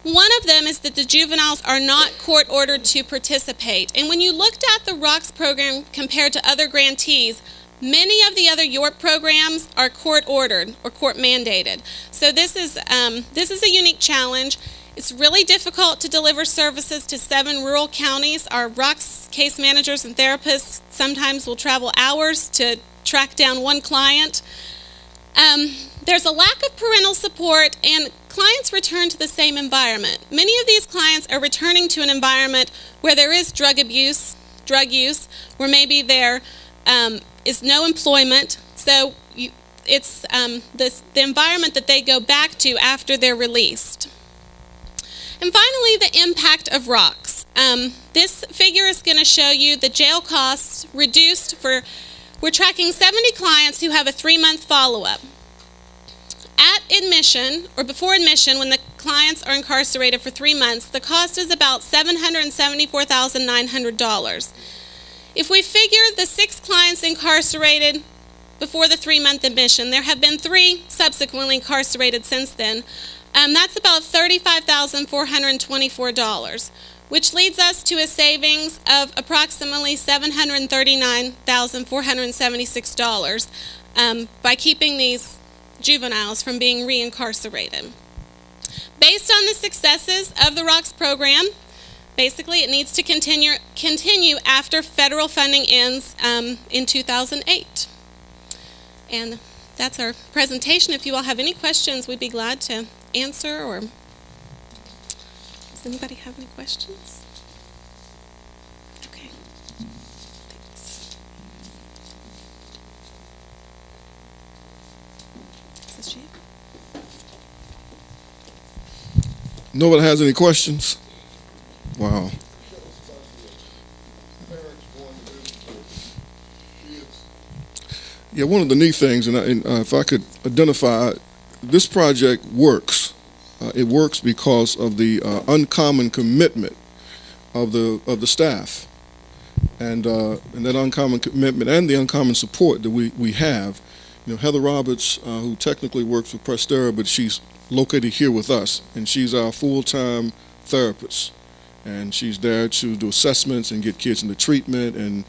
One of them is that the juveniles are not court-ordered to participate. And when you looked at the ROCS program compared to other grantees, many of the other York programs are court-ordered or court-mandated. So this is a unique challenge. It's really difficult to deliver services to 7 rural counties. Our ROCS case managers and therapists sometimes will travel hours to track down one client. There's a lack of parental support, and clients return to the same environment. Many of these clients are returning to an environment where there is drug use, where maybe there is no employment. So it's the environment that they go back to after they're released. And finally, the impact of ROCS. This figure is going to show you the jail costs reduced for, we're tracking 70 clients who have a 3-month follow-up. At admission, or before admission, when the clients are incarcerated for 3 months, the cost is about $774,900. If we figure the 6 clients incarcerated before the 3-month admission, there have been 3 subsequently incarcerated since then. That's about $35,424, which leads us to a savings of approximately $739,476 by keeping these juveniles from being reincarcerated. Based on the successes of the ROCS program, basically it needs to continue after federal funding ends in 2008. And that's our presentation. If you all have any questions, we'd be glad to answer. Or does anybody have any questions? Okay. Thanks. Is this you? Nobody has any questions? Wow. Yeah, one of the neat things, and if I could identify, this project works. It works because of the uncommon commitment of the staff, and that uncommon commitment and the uncommon support that we have. You know, Heather Roberts, who technically works with Prestera, but she's located here with us, and she's our full-time therapist, and she's there to do assessments and get kids into treatment and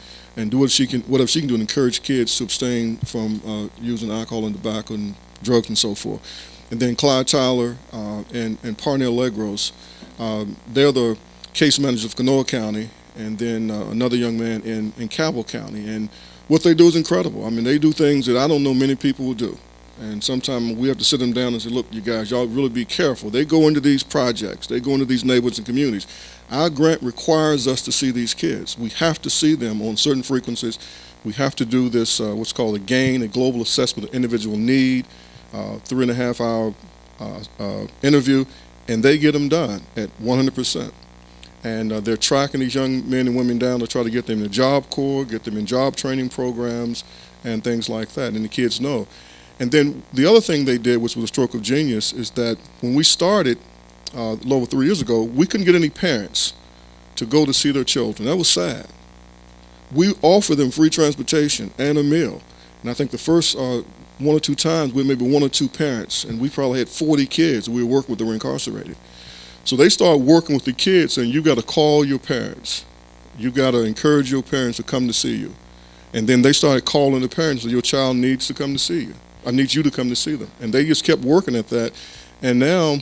do whatever she can do to encourage kids to abstain from using alcohol and tobacco and drugs and so forth. And then Clyde Tyler and Parnell Legros, they're the case managers of Kanawha County, and then another young man in Cabell County. And what they do is incredible. I mean, they do things that I don't know many people will do. And sometimes we have to sit them down and say, look, you guys, y'all really be careful. They go into these projects. They go into these neighborhoods and communities. Our grant requires us to see these kids. We have to see them on certain frequencies. We have to do this, what's called a GAIN, a global assessment of individual need, 3.5-hour interview, and they get them done at 100%. And they're tracking these young men and women down to try to get them in the Job Corps, get them in job training programs, and things like that, and the kids know. And then the other thing they did, which was a stroke of genius, is that when we started a little over 3 years ago, we couldn't get any parents to go to see their children. That was sad. We offered them free transportation and a meal. And I think the first 1 or 2 times, we had maybe 1 or 2 parents, and we probably had 40 kids we were working with that were incarcerated. So they started working with the kids, and you got to call your parents. You got to encourage your parents to come to see you. And then they started calling the parents, your child needs to come to see you. I need you to come to see them. And they just kept working at that. And now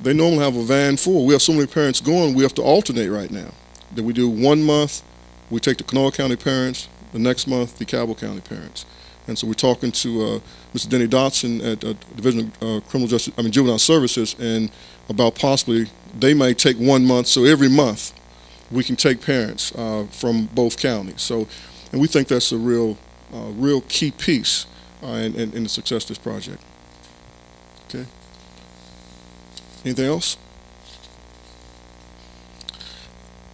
they normally have a van full. We have so many parents going, we have to alternate right now. That we do 1 month, we take the Kanawha County parents, the next month, the Cabell County parents. And so we're talking to Mr. Denny Dotson at Division of Juvenile Services, and about possibly they might take 1 month. So every month we can take parents from both counties. So, and we think that's a real key piece in the success of this project. Okay. Anything else?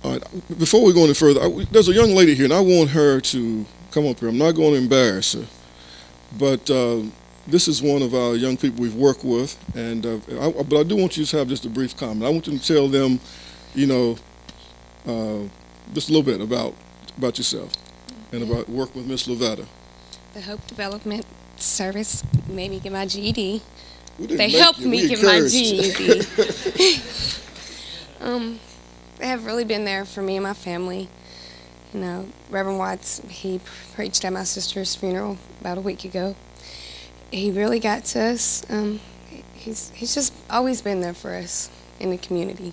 All right. Before we go any further, there's a young lady here, and I want her to come up here. I'm not going to embarrass her, but this is one of our young people we've worked with, and but I do want you to have just a brief comment. I want you to tell them, you know, just a little bit about yourself and about work with Miss Lavetta. The Hope Development Service made me get my GED. They helped me get my GED. They have really been there for me and my family. You know, Reverend Watts, he preached at my sister's funeral about a week ago. He really got to us. He's just always been there for us in the community.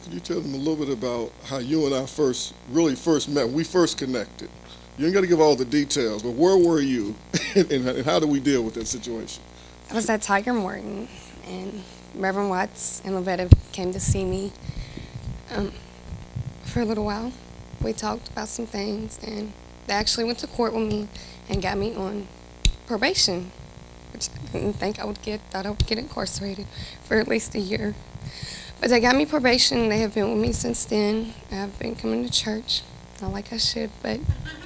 Could you tell them a little bit about how you and I really first met, we first connected? You ain't got to give all the details, but where were you and how did we deal with that situation? I was at Tiger Morton, and Reverend Watts and Lavetta came to see me for a little while. We talked about some things, and they actually went to court with me and got me on probation, which I didn't think I would get. Thought I would get incarcerated for at least a year. But they got me probation. They have been with me since then. I've been coming to church. Not like I should, but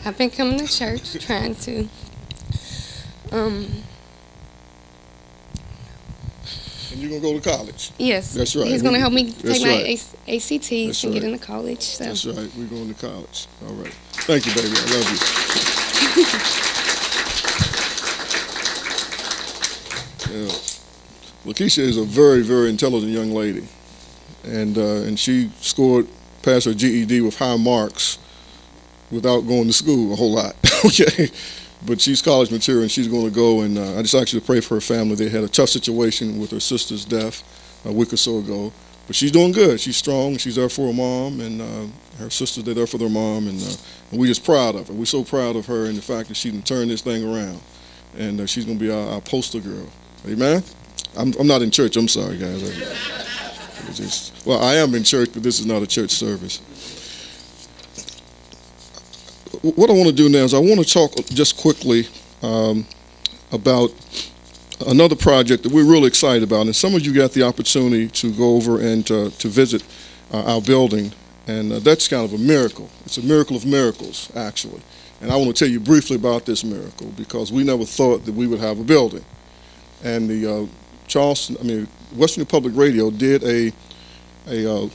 I've been coming to church, trying to And you're going to go to college? Yes. That's right. He's going to help me take my ACTs That's and right. get into college. So. That's right. We're going to college. All right. Thank you, baby. I love you. Yeah. Lakeisha is a very, very intelligent young lady, and she passed her GED with high marks without going to school a whole lot. Okay. But she's college material, and she's going to go, and I just asked you to pray for her family. They had a tough situation with her sister's death a week or so ago. But she's doing good. She's strong. She's there for her mom, and her sisters, they're there for their mom, and we're just proud of her. We're so proud of her and the fact that she can turn this thing around, and she's going to be our poster girl. Amen? I'm not in church. I'm sorry, guys. Well, I am in church, but this is not a church service. What I want to do now is I want to talk just quickly about another project that we're really excited about. And some of you got the opportunity to go over and to visit our building. And that's kind of a miracle. It's a miracle of miracles, actually. And I want to tell you briefly about this miracle because we never thought that we would have a building. And the Western Public Radio did a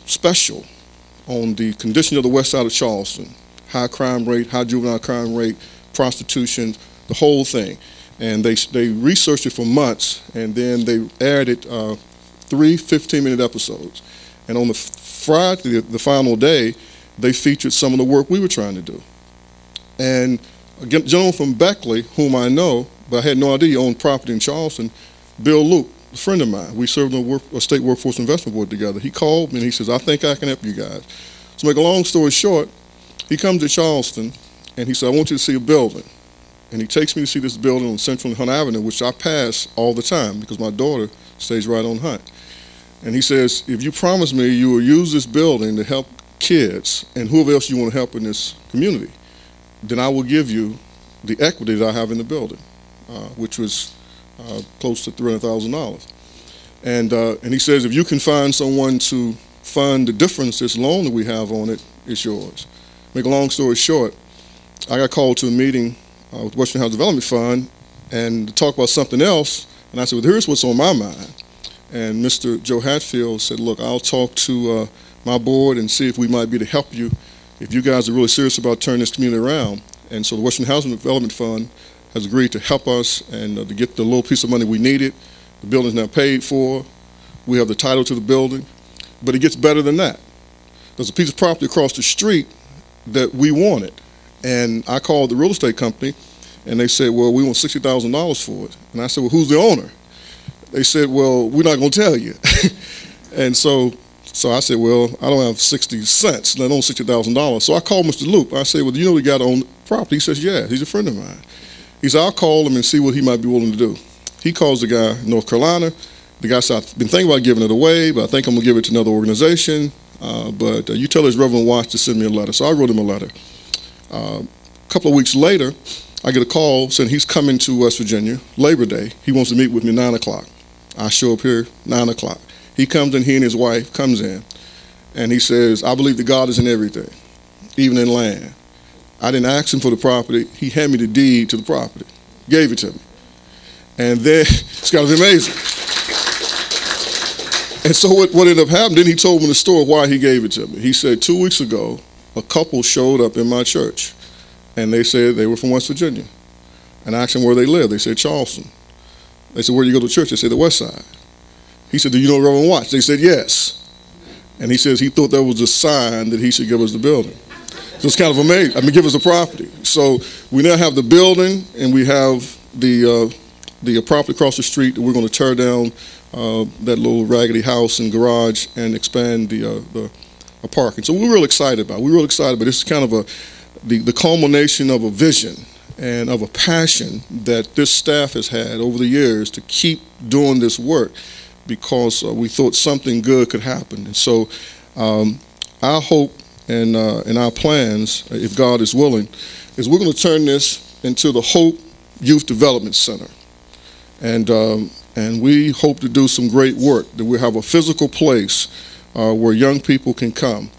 special on the condition of the west side of Charleston. High crime rate, high juvenile crime rate, prostitution, the whole thing. And they researched it for months, and then they aired it 3 15-minute episodes. And on the Friday, the final day, they featured some of the work we were trying to do. And a gentleman from Beckley, whom I know, but I had no idea he owned property in Charleston, Bill Luke, a friend of mine. We served on a state workforce investment board together. He called me and he says, I think I can help you guys. So make a long story short, he comes to Charleston, and he said, I want you to see a building. And he takes me to see this building on Central and Hunt Avenue, which I pass all the time because my daughter stays right on Hunt. And he says, if you promise me you will use this building to help kids and whoever else you want to help in this community, then I will give you the equity that I have in the building, which was close to $300,000. And he says, if you can find someone to fund the difference, this loan that we have on it, it's yours. Make a long story short, I got called to a meeting with the Western House Development Fund and to talk about something else. And I said, well, here's what's on my mind. And Mr. Joe Hatfield said, look, I'll talk to my board and see if we might be to help you if you guys are really serious about turning this community around. And so the Western Housing Development Fund has agreed to help us and to get the little piece of money we needed. The building's now paid for. We have the title to the building. But it gets better than that. There's a piece of property across the street that we wanted. And I called the real estate company, and they said, well, we want $60,000 for it. And I said, well, who's the owner? They said, well, we're not going to tell you. And so I said, well, I don't have 60 cents, let alone $60,000. So I called Mr. Loop. I said, well, do you know the guy that owns the property? He says, yeah, he's a friend of mine. He said, I'll call him and see what he might be willing to do. He calls the guy in North Carolina. The guy said, I've been thinking about giving it away, but I think I'm going to give it to another organization. but you tell his Reverend Watts to send me a letter. So I wrote him a letter. A couple of weeks later, I get a call saying he's coming to West Virginia, Labor Day. He wants to meet with me 9 o'clock. I show up here 9 o'clock. He comes in, he and his wife comes in, and he says, I believe that God is in everything, even in land. I didn't ask him for the property. He handed me the deed to the property, gave it to me. And then, it's got to be amazing. And so what ended up happening, then he told me the story why he gave it to me. He said 2 weeks ago, a couple showed up in my church, and they said they were from West Virginia. And I asked them where they lived. They said Charleston. They said, where do you go to church? They said the West Side. He said, do you know Reverend Watts? They said, yes. And he says he thought that was a sign that he should give us the building. So it's kind of amazing. I mean, give us the property. So we now have the building, and we have the property across the street that we're going to tear down that little raggedy house and garage and expand the parking. So we're real excited about it. We're real excited about it. This is kind of the culmination of a vision and of a passion that this staff has had over the years to keep doing this work, because we thought something good could happen. And so our hope and our plans, if God is willing, is we're going to turn this into the Hope Youth Development Center. And we hope to do some great work, that we have a physical place where young people can come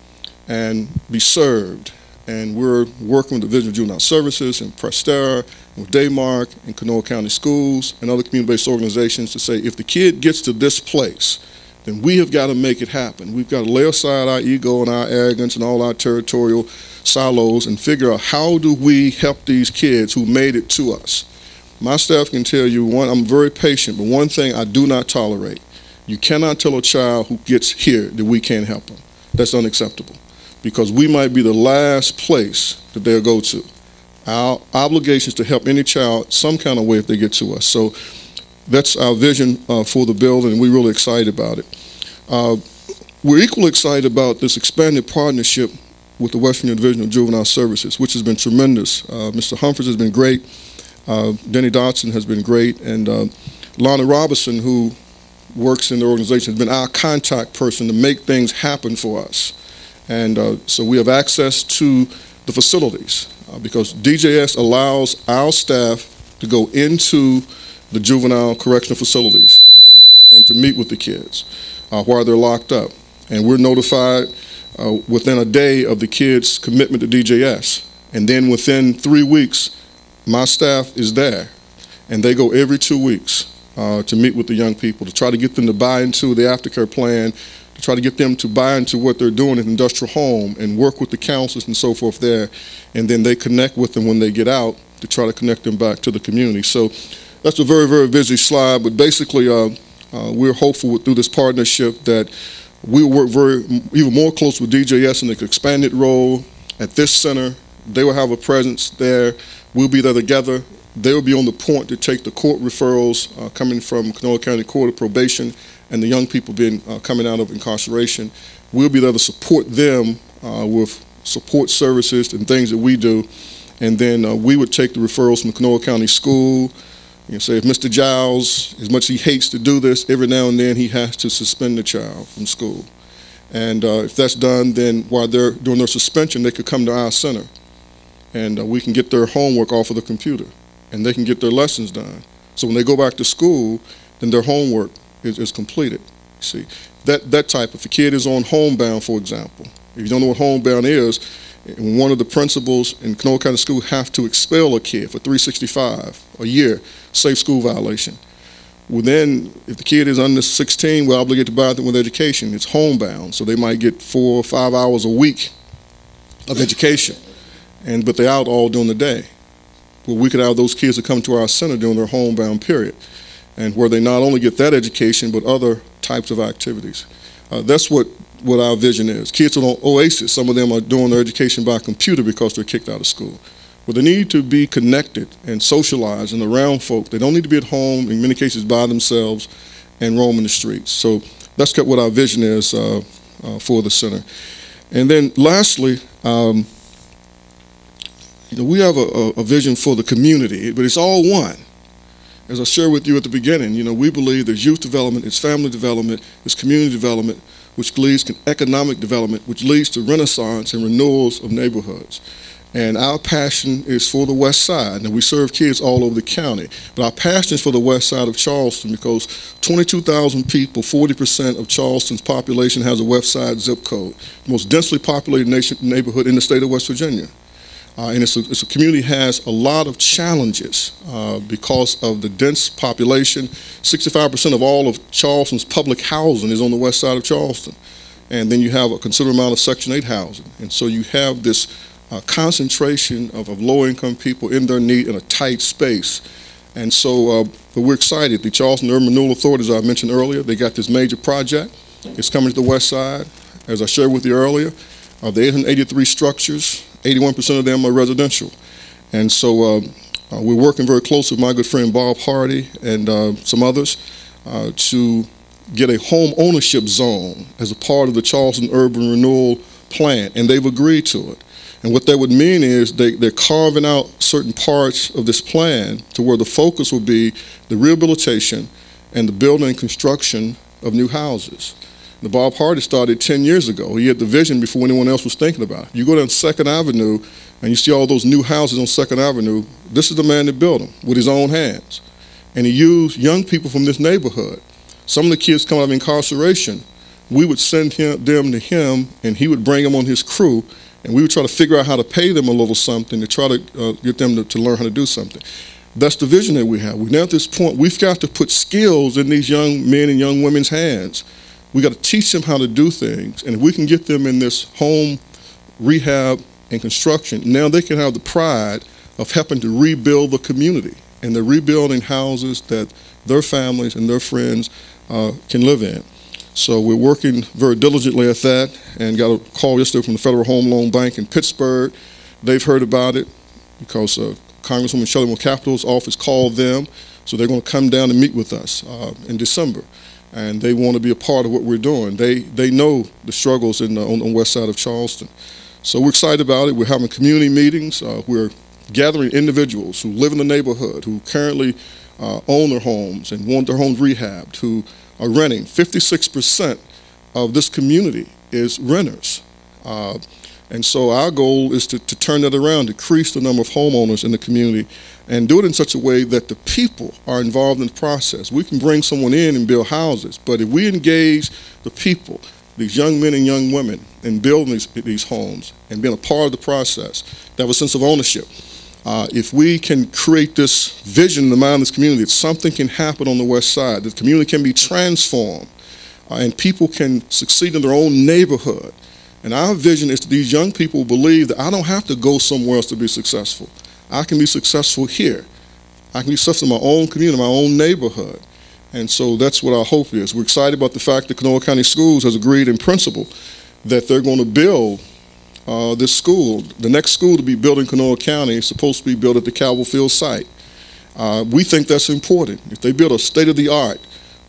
and be served. And we're working with the Division of Juvenile Services and Prestera, and with Daymark and Kanawha County Schools and other community-based organizations to say, if the kid gets to this place, then we have got to make it happen. We've got to lay aside our ego and our arrogance and all our territorial silos and figure out, how do we help these kids who made it to us? My staff can tell you, one, I'm very patient, but one thing I do not tolerate: you cannot tell a child who gets here that we can't help them. That's unacceptable, because we might be the last place that they'll go to. Our obligation is to help any child some kind of way if they get to us. So that's our vision for the building, and we're really excited about it. We're equally excited about this expanded partnership with the West Virginia Division of Juvenile Services, which has been tremendous. Mr. Humphreys has been great. Denny Dodson has been great. And Lana Robinson, who works in the organization, has been our contact person to make things happen for us. And so we have access to the facilities because DJS allows our staff to go into the juvenile correctional facilities and to meet with the kids while they're locked up. And we're notified within a day of the kids' commitment to DJS. And then within 3 weeks, my staff is there, and they go every 2 weeks to meet with the young people, to try to get them to buy into the aftercare plan, to try to get them to buy into what they're doing in the industrial home and work with the counselors and so forth there. And then they connect with them when they get out to try to connect them back to the community. So that's a very, very busy slide, but basically we're hopeful through this partnership that we will work even more close with DJS in the expanded role at this center. They will have a presence there. We'll be there together. They will be on the point to take the court referrals coming from Kanawha County Court of Probation and the young people coming out of incarceration. We'll be there to support them with support services and things that we do. And then we would take the referrals from the Kanawha County School. You know, say if Mr. Giles, as much as he hates to do this, every now and then he has to suspend the child from school. And if that's done, then while they're doing their suspension, they could come to our center. And we can get their homework off of the computer, and they can get their lessons done. So when they go back to school, then their homework is completed. See, that type, if a kid is on homebound, for example, if you don't know what homebound is, one of the principals in Kanawha County School have to expel a kid for 365 a year, safe school violation. Well, then, if the kid is under 16, we're obligated to provide them with education. It's homebound, so they might get 4 or 5 hours a week of education. But they're out all during the day. Well, we could have those kids that come to our center during their homebound period, and where they not only get that education, but other types of activities. That's what our vision is. Kids are on Oasis. Some of them are doing their education by computer because they're kicked out of school. But they need to be connected and socialized and around folk. They don't need to be at home, in many cases by themselves, and roam in the streets. So that's what our vision is for the center. And then lastly, we have a vision for the community, but it's all one. As I shared with you at the beginning, we believe there's youth development, it's family development, it's community development, which leads to economic development, which leads to renaissance and renewals of neighborhoods. And our passion is for the West Side. And we serve kids all over the county. But our passion is for the West Side of Charleston because 22,000 people, 40% of Charleston's population has a West Side zip code, the most densely populated neighborhood in the state of West Virginia. And it's a community that has a lot of challenges because of the dense population. 65% of all of Charleston's public housing is on the west side of Charleston. And then you have a considerable amount of Section 8 housing. And so you have this concentration of low-income people in their need in a tight space. And so we're excited. The Charleston Urban Renewal Authority, as I mentioned earlier, they got this major project. It's coming to the west side. As I shared with you earlier, the 883 structures, 81% of them are residential. And so we're working very closely with my good friend Bob Hardy and some others to get a home ownership zone as a part of the Charleston Urban Renewal Plan, and they've agreed to it. And what that would mean is they're carving out certain parts of this plan to where the focus will be the rehabilitation and the building and construction of new houses. The Bob Hardy started 10 years ago. He had the vision before anyone else was thinking about it. You go down 2nd Avenue and you see all those new houses on 2nd Avenue. This is the man that built them with his own hands. And he used young people from this neighborhood. Some of the kids come out of incarceration. We would send them to him, and he would bring them on his crew, and we would try to figure out how to pay them a little something to try to get them to learn how to do something. That's the vision that we have. We're now at this point, we've got to put skills in these young men and young women's hands. We got to teach them how to do things, and if we can get them in this home rehab and construction, now they can have the pride of helping to rebuild the community, and they're rebuilding houses that their families and their friends can live in. So we're working very diligently at that, and got a call yesterday from the Federal Home Loan Bank in Pittsburgh. They've heard about it because Congresswoman Shelley McCapital's office called them, so they're going to come down and meet with us in December. And they want to be a part of what we're doing. They know the struggles on the west side of Charleston. So we're excited about it. We're having community meetings. We're gathering individuals who live in the neighborhood, who currently own their homes and want their homes rehabbed, who are renting. 56% of this community is renters. And so our goal is to turn that around, decrease the number of homeowners in the community, and do it in such a way that the people are involved in the process. We can bring someone in and build houses, but if we engage the people, these young men and young women, in building these homes and being a part of the process, they have a sense of ownership. If we can create this vision in the mind of this community that something can happen on the west side, that the community can be transformed, and people can succeed in their own neighborhood. And our vision is that these young people believe that I don't have to go somewhere else to be successful. I can be successful here. I can be successful in my own community, my own neighborhood. And so that's what our hope is. We're excited about the fact that Kanawha County Schools has agreed in principle that they're going to build this school. The next school to be built in Kanawha County is supposed to be built at the Calvert Field site. We think that's important. If they build a state-of-the-art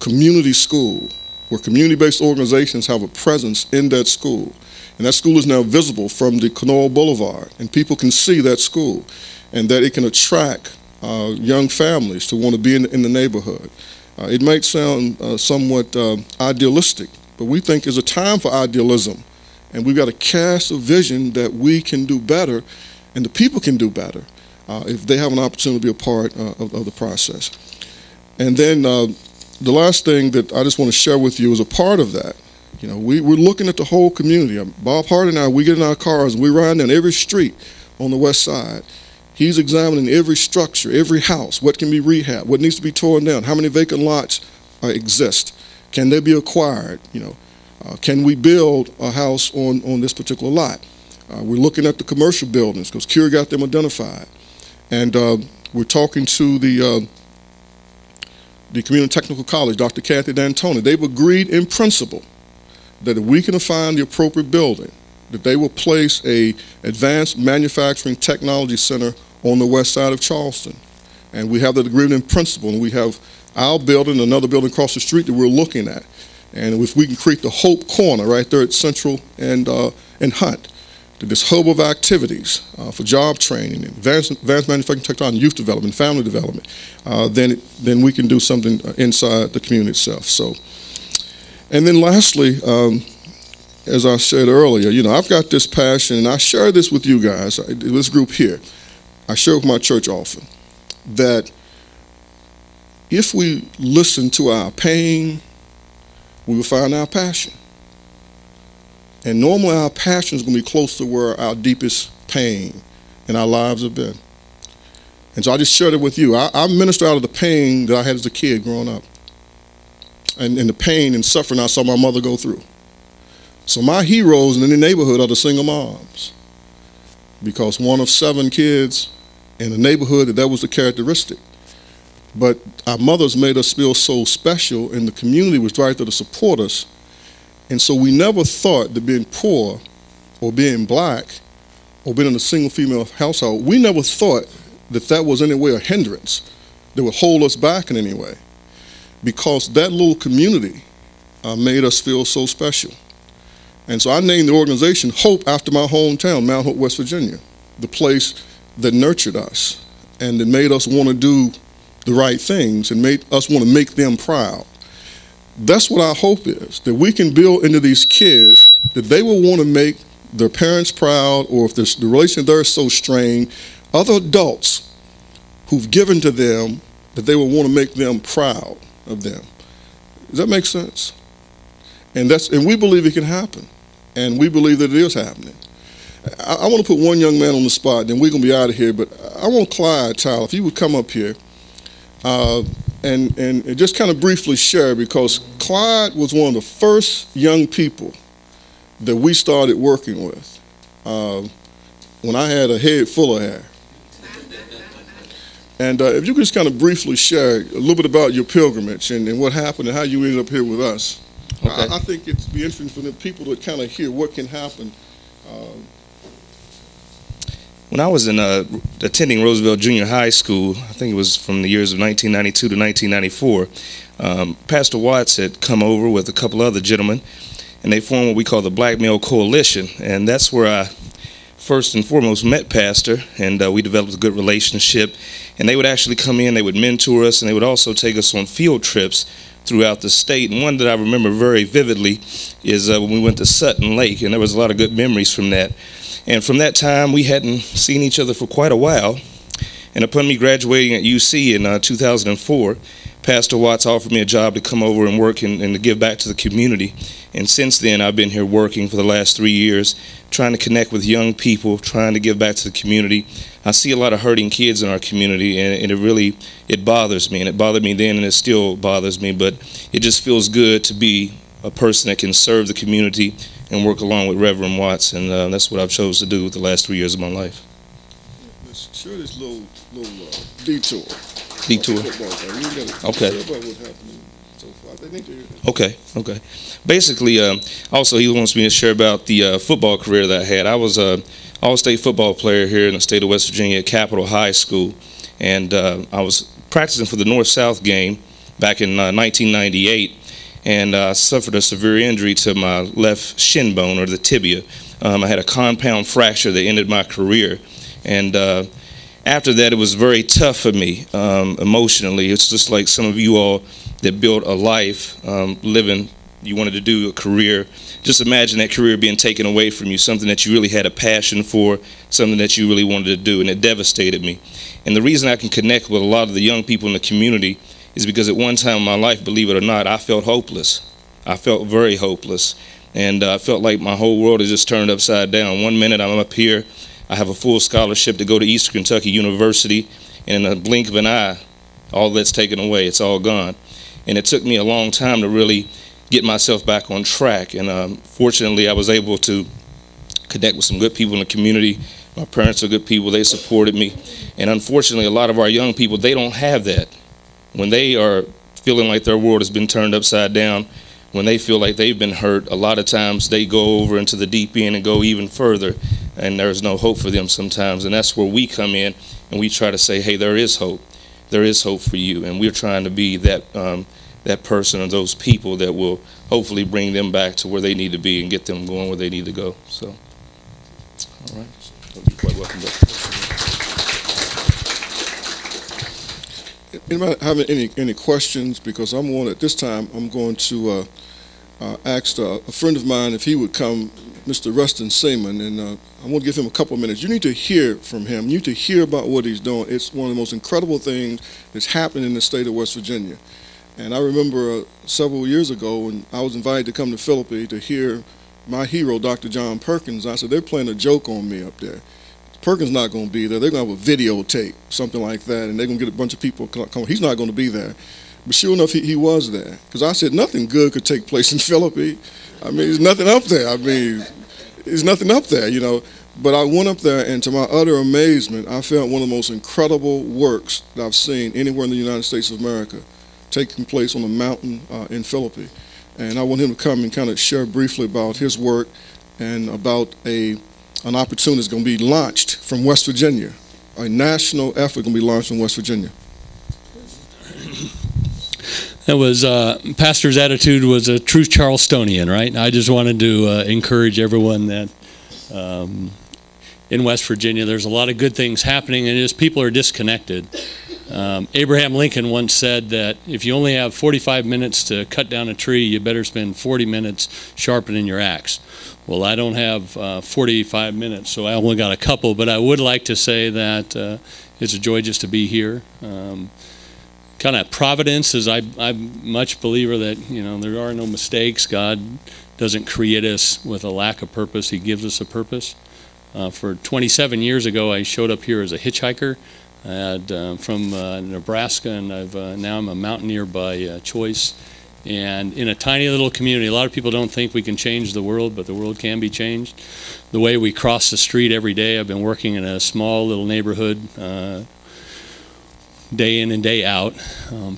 community school where community-based organizations have a presence in that school, and that school is now visible from the Kanawha Boulevard, and people can see that school, and that it can attract young families to want to be in the neighborhood. It might sound somewhat idealistic, but we think there's a time for idealism, and we've got to cast a vision that we can do better, and the people can do better if they have an opportunity to be a part of the process. And then the last thing that I just want to share with you is a part of that. You know, we're looking at the whole community. Bob Hardy and I, we get in our cars and we ride down every street on the west side. He's examining every structure, every house, what can be rehabbed, what needs to be torn down, how many vacant lots exist, can they be acquired, you know, can we build a house on this particular lot. We're looking at the commercial buildings because Cure got them identified. And we're talking to the Community Technical College, Dr. Kathy D'Antoni. They've agreed in principle that if we can find the appropriate building, that they will place a advanced manufacturing technology center on the west side of Charleston. And we have that agreement in principle, and we have our building, another building across the street that we're looking at. And if we can create the Hope Corner right there at Central and Hunt, this hub of activities for job training, advanced manufacturing technology, youth development, family development, then we can do something inside the community itself. So, and then lastly, as I said earlier, I've got this passion, and I share this with you guys, this group here. I share with my church often, that if we listen to our pain, we will find our passion. And normally our passion is going to be close to where our deepest pain in our lives have been. And so I just shared it with you. I minister out of the pain that I had as a kid growing up, and the pain and suffering I saw my mother go through. So my heroes in the neighborhood are the single moms, because one of 7 kids in a neighborhood, that was the characteristic. But our mothers made us feel so special, and the community was right there to support us. And so we never thought that being poor or being black or being in a single female household, we never thought that that was in any way a hindrance that would hold us back in any way, because that little community made us feel so special. And so I named the organization Hope after my hometown, Mount Hope, West Virginia, the place that nurtured us and that made us want to do the right things and made us want to make them proud. That's what our hope is, that we can build into these kids that they will want to make their parents proud, or if the relationship there is so strained, other adults who've given to them, that they will want to make them proud of them. Does that make sense? And we believe it can happen, and we believe that it is happening. I want to put one young man on the spot, then we're going to be out of here, but I want Clyde Tyler, if you would come up here and just kind of briefly share, because Clyde was one of the first young people that we started working with when I had a head full of hair. And if you could just kind of briefly share a little bit about your pilgrimage and what happened and how you ended up here with us. Okay. I think it'd be interesting for the people to kind of hear what can happen. When I was attending Roosevelt Junior High School, I think it was from the years of 1992 to 1994, Pastor Watts had come over with a couple other gentlemen, and they formed what we call the Black Male Coalition. And that's where I first and foremost met Pastor, and we developed a good relationship. And they would actually come in, they would mentor us, and they would also take us on field trips throughout the state. And one that I remember very vividly is when we went to Sutton Lake, and there was a lot of good memories from that. And from that time, we hadn't seen each other for quite a while. And upon me graduating at UC in 2004, Pastor Watts offered me a job to come over and work and to give back to the community. And since then, I've been here working for the last 3 years, trying to connect with young people, trying to give back to the community. I see a lot of hurting kids in our community, and it bothers me. And it bothered me then, and it still bothers me. But it just feels good to be a person that can serve the community and work along with Reverend Watts, and that's what I've chosen to do with the last 3 years of my life. Let's share this little detour. Detour. Okay. Okay. Basically, also he wants me to share about the football career that I had. I was an all-state football player here in the state of West Virginia at Capitol High School, and I was practicing for the North-South game back in 1998. And I suffered a severe injury to my left shin bone, or the tibia. I had a compound fracture that ended my career. And after that, it was very tough for me emotionally. It's just like some of you all that built a life living, you wanted to do a career. Just imagine that career being taken away from you, something that you really had a passion for, something that you really wanted to do, and it devastated me. And the reason I can connect with a lot of the young people in the community is because at one time in my life, believe it or not, I felt hopeless. I felt very hopeless. And I felt like my whole world has just turned upside down. One minute I'm up here, I have a full scholarship to go to Eastern Kentucky University, and in a blink of an eye, all that's taken away, it's all gone. And it took me a long time to really get myself back on track. And fortunately, I was able to connect with some good people in the community. My parents are good people, they supported me. And unfortunately, a lot of our young people, they don't have that. When they are feeling like their world has been turned upside down, when they feel like they've been hurt, a lot of times they go over into the deep end and go even further, and there's no hope for them sometimes. And that's where we come in, and we try to say, hey, there is hope. There is hope for you, and we're trying to be that person or those people that will hopefully bring them back to where they need to be and get them going where they need to go. So, all right. You're quite welcome back. Anybody having any questions? Because at this time I'm going to asked a friend of mine if he would come, Mr. Rustin Seaman, and I want to give him a couple of minutes. You need to hear from him. You need to hear about what he's doing. It's one of the most incredible things that's happening in the state of West Virginia. And I remember several years ago when I was invited to come to Philippi to hear my hero, Dr. John Perkins. I said, they're playing a joke on me up there. Perkins not going to be there. They're going to have a videotape, something like that, and they're going to get a bunch of people come. He's not going to be there. But sure enough, he was there. Because I said nothing good could take place in Philippi. I mean, there's nothing up there. I mean, there's nothing up there, you know. But I went up there, and to my utter amazement, I found one of the most incredible works that I've seen anywhere in the United States of America taking place on a mountain in Philippi. And I want him to come and kind of share briefly about his work and about an opportunity that's going to be launched from West Virginia. A national effort going to be launched in West Virginia. That was, Pastor's attitude was a true Charlestonian, right? I just wanted to encourage everyone that in West Virginia there's a lot of good things happening, and just people are disconnected. Abraham Lincoln once said that if you only have 45 minutes to cut down a tree, you better spend 40 minutes sharpening your axe. Well, I don't have 45 minutes, so I only got a couple, but I would like to say that it's a joy just to be here. Kind of providence is I'm much believer that, you know, there are no mistakes. God doesn't create us with a lack of purpose. He gives us a purpose. For 27 years ago, I showed up here as a hitchhiker. I had from Nebraska, and now I'm a mountaineer by choice. And in a tiny little community, a lot of people don't think we can change the world, but the world can be changed. The way we cross the street every day, I've been working in a small little neighborhood day in and day out.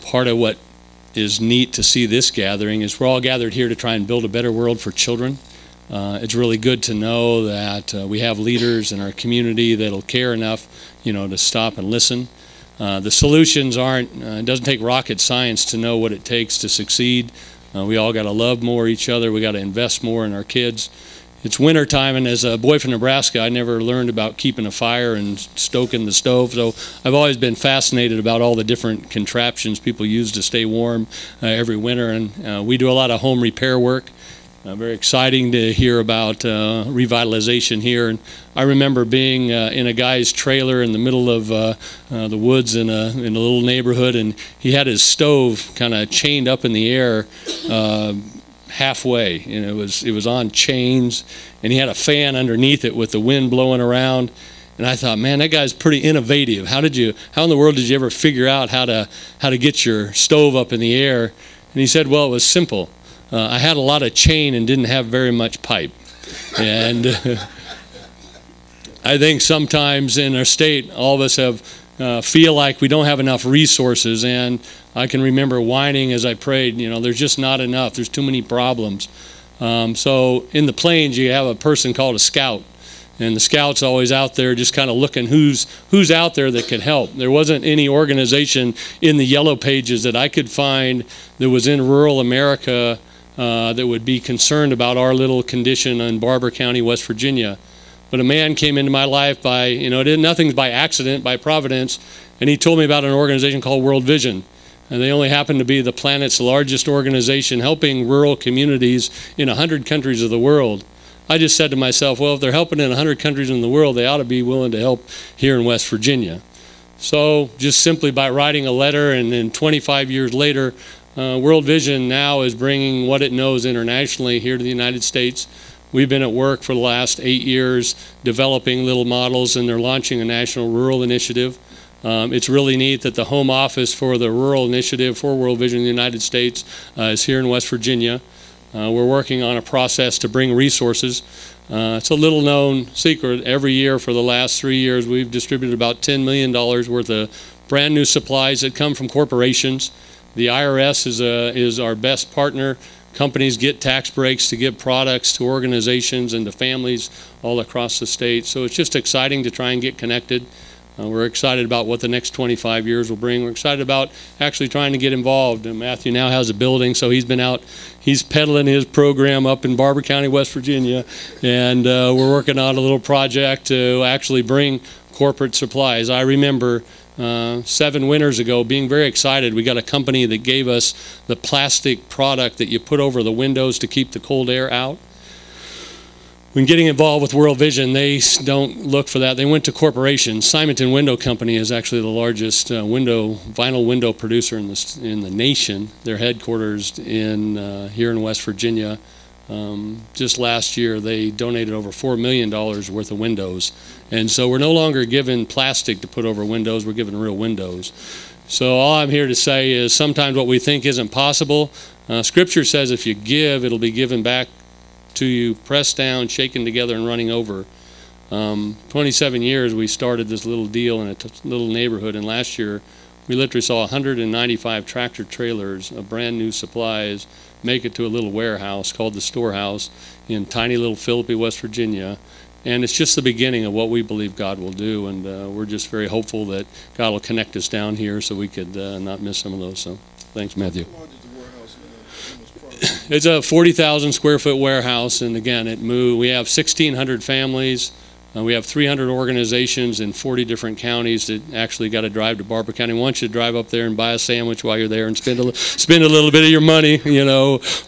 Part of what is neat to see this gathering is we're all gathered here to try and build a better world for children. It's really good to know that we have leaders in our community that'll care enough, you know, to stop and listen. The solutions aren't, it doesn't take rocket science to know what it takes to succeed. We all got to love more each other. We got to invest more in our kids. It's winter time, and as a boy from Nebraska, I never learned about keeping a fire and stoking the stove. So I've always been fascinated about all the different contraptions people use to stay warm every winter. And we do a lot of home repair work. Very exciting to hear about revitalization here. And I remember being in a guy's trailer in the middle of the woods in a little neighborhood, and he had his stove kind of chained up in the air halfway, and it was on chains, and he had a fan underneath it with the wind blowing around. And I thought, man, that guy's pretty innovative. How in the world did you ever figure out how to get your stove up in the air? And he said, well, it was simple. I had a lot of chain and didn't have very much pipe. And I think sometimes in our state, all of us feel like we don't have enough resources. And I can remember whining as I prayed, you know, there's just not enough. There's too many problems. So in the plains, you have a person called a scout. And the scout's always out there just kind of looking who's out there that could help. There wasn't any organization in the yellow pages that I could find that was in rural America that would be concerned about our little condition in Barber County, West Virginia. But a man came into my life by, you know, nothing's by accident, by providence, and he told me about an organization called World Vision. And they only happen to be the planet's largest organization helping rural communities in 100 countries of the world. I just said to myself, well, if they're helping in 100 countries in the world, they ought to be willing to help here in West Virginia. So just simply by writing a letter, and then 25 years later, World Vision now is bringing what it knows internationally here to the United States. We've been at work for the last 8 years developing little models, and they're launching a national rural initiative. It's really neat that the home office for the rural initiative for World Vision in the United States is here in West Virginia. We're working on a process to bring resources. It's a little known secret. Every year for the last 3 years, we've distributed about $10 million worth of brand new supplies that come from corporations. The IRS is our best partner. Companies get tax breaks to give products to organizations and to families all across the state. So it's just exciting to try and get connected. We're excited about what the next 25 years will bring. We're excited about actually trying to get involved. And Matthew now has a building, so he's been out. He's peddling his program up in Barber County, West Virginia. And we're working on a little project to actually bring corporate supplies. I remember 7 winters ago, being very excited. We got a company that gave us the plastic product that you put over the windows to keep the cold air out. When getting involved with World Vision, they don't look for that. They went to corporations. Simonton Window Company is actually the largest vinyl window producer in the nation. Their headquarters here in West Virginia. Just last year, they donated over $4 million worth of windows. And so we're no longer given plastic to put over windows, we're given real windows. So all I'm here to say is sometimes what we think isn't possible, Scripture says if you give, it'll be given back to you, pressed down, shaken together, and running over. 27 years we started this little deal in a little neighborhood, and last year we literally saw 195 tractor trailers of brand new supplies make it to a little warehouse called the Storehouse in tiny little Philippi, West Virginia. And it's just the beginning of what we believe God will do, and we're just very hopeful that God will connect us down here so we could not miss some of those. So thanks, Matthew. It's a 40,000 square foot warehouse, and again, we have 1,600 families. We have 300 organizations in 40 different counties that actually got to drive to Barber County. We want you to drive up there and buy a sandwich while you're there and spend a little bit of your money,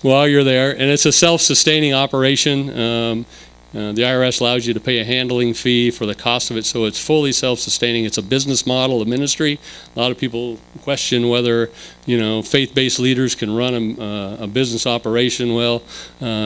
while you're there. And it's a self-sustaining operation. The IRS allows you to pay a handling fee for the cost of it, so it's fully self-sustaining. It's a business model, a ministry. A lot of people question whether, faith-based leaders can run a business operation. Well,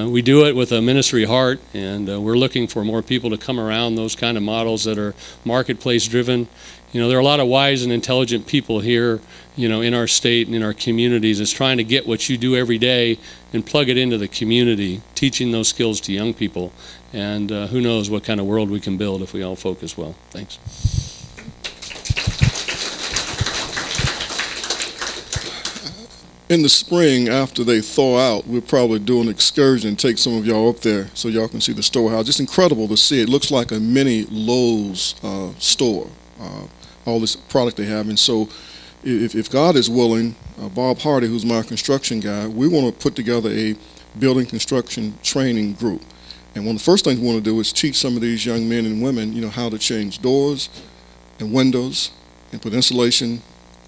we do it with a ministry heart, and we're looking for more people to come around those kind of models that are marketplace-driven. There are a lot of wise and intelligent people here, in our state and in our communities. It's trying to get what you do every day and plug it into the community, teaching those skills to young people. And who knows what kind of world we can build if we all focus well. Thanks. In the spring, after they thaw out, we'll probably do an excursion and take some of y'all up there so y'all can see the storehouse. It's incredible to see. It looks like a mini Lowe's store, all this product they have. And so if God is willing, Bob Hardy, who's my construction guy, we want to put together a building construction training group. And one of the first things we want to do is teach some of these young men and women, how to change doors and windows and put insulation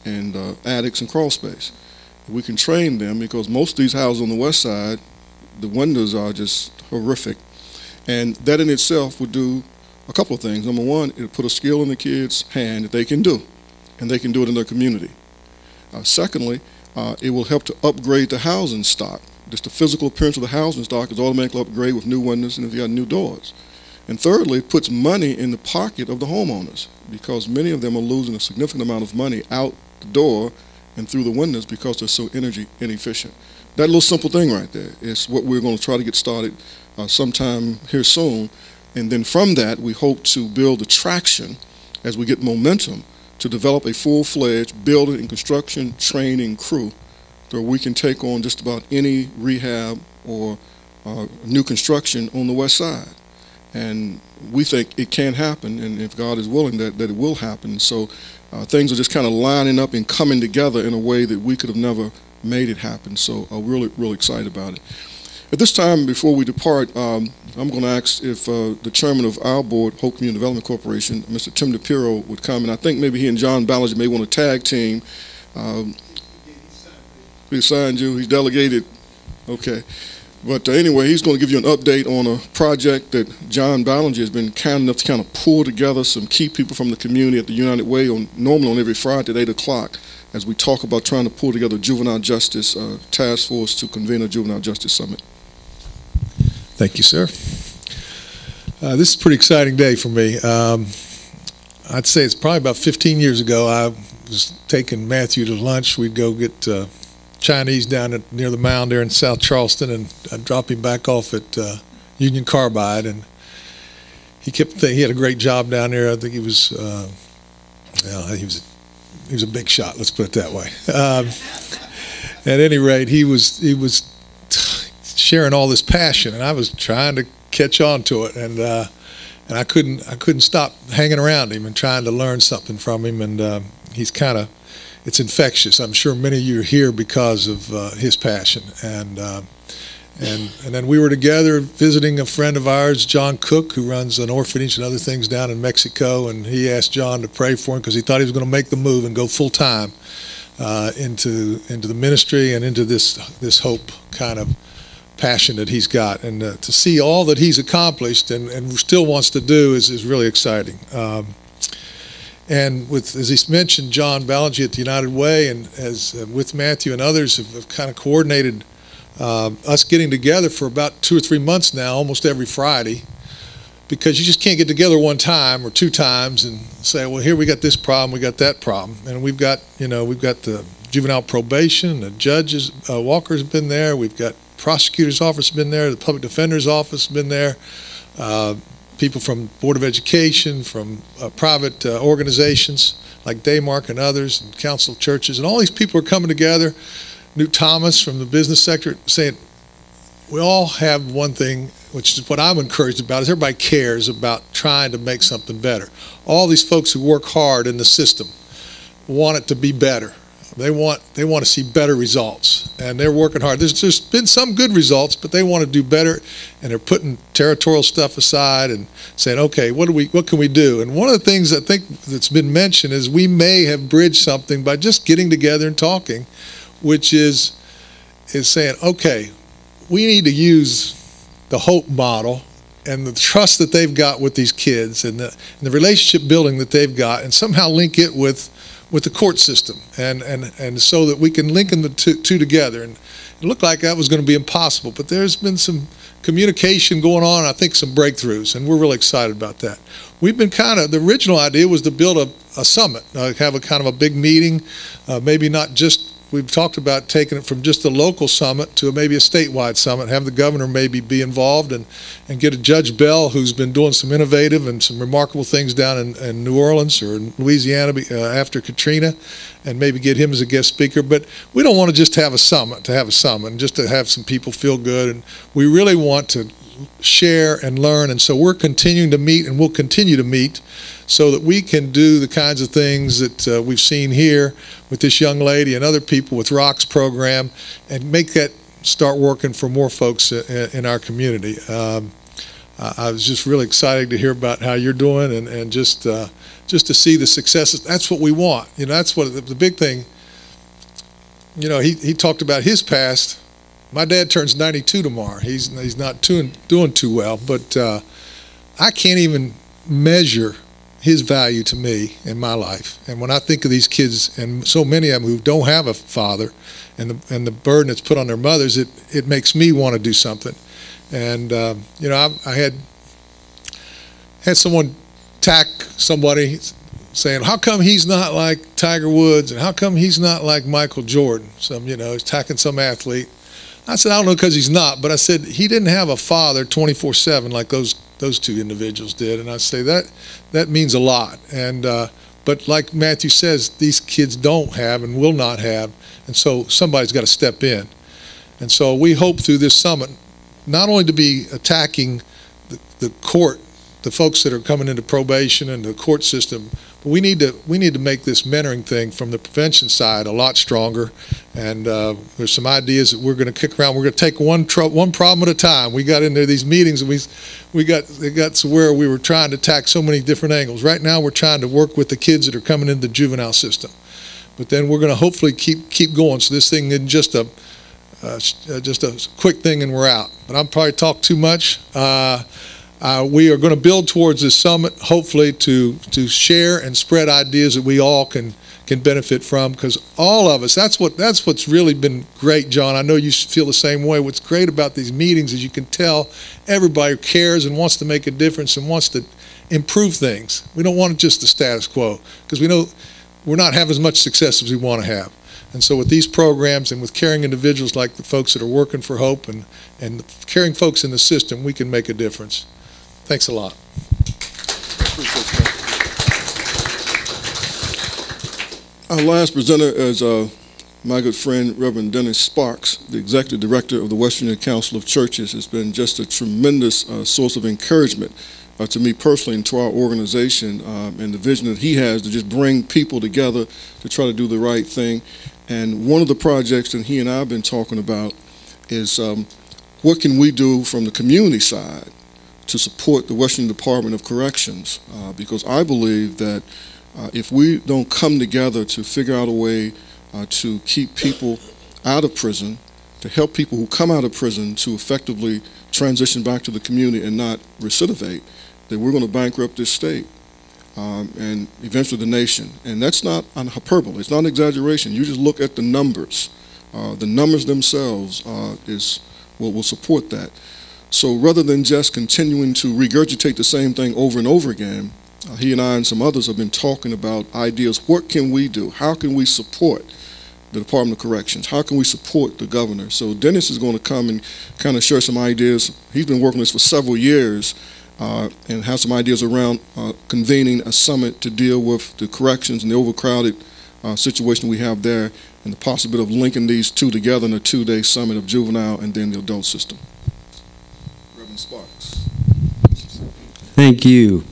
and attics and crawl space. We can train them because most of these houses on the west side, the windows are just horrific. And that in itself would do a couple of things. Number one, it'll put a skill in the kids' hand that they can do, and they can do it in their community. Secondly, it will help to upgrade the housing stock. Just the physical appearance of the housing stock is automatically upgraded with new windows and if you got new doors. And thirdly, it puts money in the pocket of the homeowners because many of them are losing a significant amount of money out the door and through the windows because they're so energy inefficient. That little simple thing right there is what we're going to try to get started sometime here soon. And then from that, we hope to build the traction as we get momentum to develop a full-fledged building and construction training crew where we can take on just about any rehab or new construction on the west side. And we think it can happen, and if God is willing, that it will happen. So things are just kind of lining up and coming together in a way that we could have never made it happen. So I'm really excited about it. At this time, before we depart, I'm going to ask if the chairman of our board, Hope Community Development Corporation, Mr. Tim DePiro, would come. And I think maybe he and John Ballinger may want to tag team. He signed you. He's delegated. Okay. But anyway, he's going to give you an update on a project that John Ballinger has been kind enough to kind of pull together some key people from the community at the United Way normally on every Friday at 8 o'clock as we talk about trying to pull together a juvenile justice task force to convene a juvenile justice summit. Thank you, sir. This is a pretty exciting day for me. I'd say it's probably about 15 years ago. I was taking Matthew to lunch. We'd go get Chinese down near the mound there in South Charleston, and I'd drop him back off at Union Carbide. And he kept thinking he had a great job down there. I think he was, he was a big shot. Let's put it that way. At any rate, he was sharing all this passion, and I was trying to catch on to it, and I couldn't stop hanging around him and trying to learn something from him. And he's it's infectious. I'm sure many of you are here because of his passion, and And then we were together visiting a friend of ours, John Cook, who runs an orphanage and other things down in Mexico, and he asked John to pray for him because he thought he was going to make the move and go full time into the ministry and into this hope kind of passion that he's got. And to see all that he's accomplished and still wants to do is really exciting. And with, as he mentioned, John Ballingy at the United Way, and as with Matthew and others have kind of coordinated us getting together for about 2 or 3 months now, almost every Friday, because you just can't get together one time or 2 times and say, well, here we got this problem, we got that problem. And we've got the juvenile probation, the judges, Walker's been there, we've got prosecutor's office been there, the public defender's office been there, people from Board of Education, from private organizations like Daymark and others, and council churches, and all these people are coming together. Newt Thomas from the business sector saying, we all have one thing, which is what I'm encouraged about, is everybody cares about trying to make something better. All these folks who work hard in the system want it to be better. They want to see better results, and they're working hard. There's been some good results, but they want to do better, and they're putting territorial stuff aside and saying, okay, what can we do? And one of the things I think that's been mentioned is we may have bridged something by just getting together and talking, which is saying, okay, we need to use the hope model and the trust that they've got with these kids and the relationship building that they've got, and somehow link it with the court system, and so that we can link the two together. And it looked like that was going to be impossible, but there's been some communication going on, I think some breakthroughs, and we're really excited about that. We've been the original idea was to build a summit, have a kind of a big meeting, maybe not just, we've talked about taking it from just a local summit to maybe a statewide summit, have the governor maybe be involved, and get a Judge Bell, who's been doing some innovative and some remarkable things down in New Orleans or in Louisiana after Katrina, and maybe get him as a guest speaker. But we don't want to just have a summit and just to have some people feel good, and we really want to share and learn. And so we're continuing to meet, and we'll continue to meet, so that we can do the kinds of things that we've seen here with this young lady and other people with ROCK's program, and make that start working for more folks in our community. I was just really excited to hear about how you're doing, and just to see the successes. That's what we want. That's what the big thing. He talked about his past. My dad turns 92 tomorrow. He's not doing too well, but I can't even measure his value to me in my life. And when I think of these kids, and so many of them who don't have a father, and the burden that's put on their mothers, it makes me want to do something. And I had someone attack somebody saying, how come he's not like Tiger Woods, and how come he's not like Michael Jordan? He's attacking some athlete. I said, I don't know, because he's not, but I said he didn't have a father 24/7 like those 2 individuals did, and I say that means a lot. And but like Matthew says, these kids don't have and will not have, and so somebody's got to step in. And so we hope through this summit not only to be attacking the court, the folks that are coming into probation and the court system, but we need to make this mentoring thing from the prevention side a lot stronger. And there's some ideas that we're going to kick around. We're going to take one problem at a time. We got into these meetings, and it got to where we were trying to attack so many different angles. Right now we're trying to work with the kids that are coming into the juvenile system, but then we're going to hopefully keep going, so this thing isn't just a quick thing and we're out. But I'm probably talked too much. We are going to build towards this summit, hopefully to share and spread ideas that we all can benefit from, because all of us, that's what's really been great, John. I know you feel the same way. What's great about these meetings is you can tell everybody cares and wants to make a difference and wants to improve things. We don't want just the status quo, because we know we're not having as much success as we want to have. And so with these programs and with caring individuals like the folks that are working for Hope and caring folks in the system, we can make a difference. Thanks a lot. Our last presenter is my good friend, Reverend Dennis Sparks, the Executive Director of the West Virginia Council of Churches. Has been just a tremendous source of encouragement to me personally and to our organization, and the vision that he has to just bring people together to try to do the right thing. And one of the projects that he and I have been talking about is what can we do from the community side to support the Western Department of Corrections? Because I believe that if we don't come together to figure out a way to keep people out of prison, to help people who come out of prison to effectively transition back to the community and not recidivate, then we're going to bankrupt this state and eventually the nation. And that's not an hyperbole. It's not an exaggeration. You just look at the numbers. The numbers themselves will support that. So rather than just continuing to regurgitate the same thing over and over again, he and I and some others have been talking about ideas. What can we do? How can we support the Department of Corrections? How can we support the governor? So Dennis is going to come and kind of share some ideas. He's been working on this for several years and has some ideas around convening a summit to deal with the corrections and the overcrowded situation we have there, and the possibility of linking these two together in a 2-day summit of juvenile and then the adult system. Reverend Sparks. Thank you,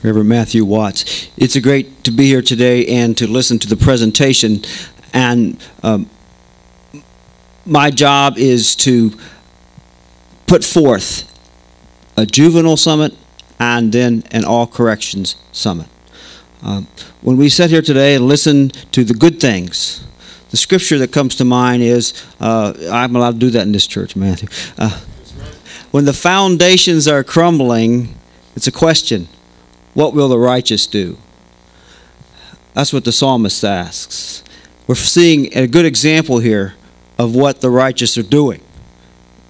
Reverend Matthew Watts. It's a great to be here today and to listen to the presentation. And my job is to put forth a juvenile summit and then an all corrections summit. When we sit here today and listen to the good things, the scripture that comes to mind is, I'm allowed to do that in this church, Matthew. When the foundations are crumbling, it's a question, what will the righteous do? That's what the psalmist asks. We're seeing a good example here of what the righteous are doing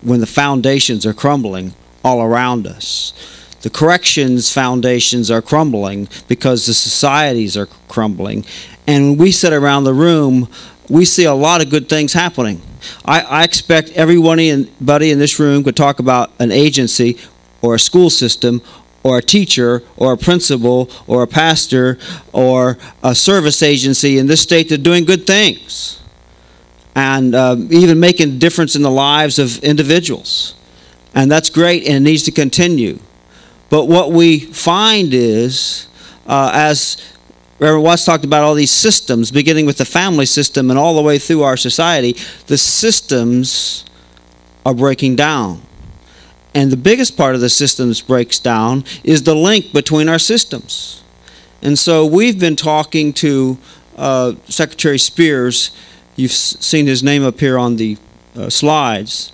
when the foundations are crumbling all around us. The corrections foundations are crumbling because the societies are crumbling. And when we sit around the room, we see a lot of good things happening. I expect everybody in this room could talk about an agency or a school system or a teacher or a principal or a pastor or a service agency in this state that are doing good things and even making a difference in the lives of individuals. And that's great, and it needs to continue. But what we find is, as Reverend Watts talked about all these systems, beginning with the family system and all the way through our society, the systems are breaking down. And the biggest part of the systems breaks down is the link between our systems. And so we've been talking to Secretary Spears. You've seen his name up here on the slides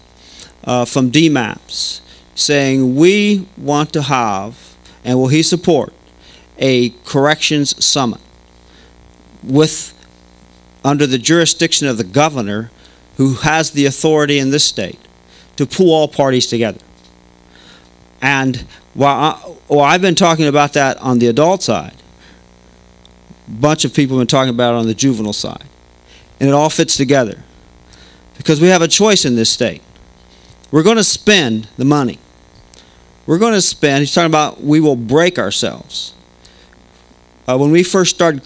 from DMAPS, saying we want to have, and will he support, a corrections summit under the jurisdiction of the governor, who has the authority in this state to pull all parties together. And while I've been talking about that on the adult side, a bunch of people have been talking about it on the juvenile side. And it all fits together. Because we have a choice in this state. We're going to spend the money. We're going to spend, he's talking about we will break ourselves. When we first started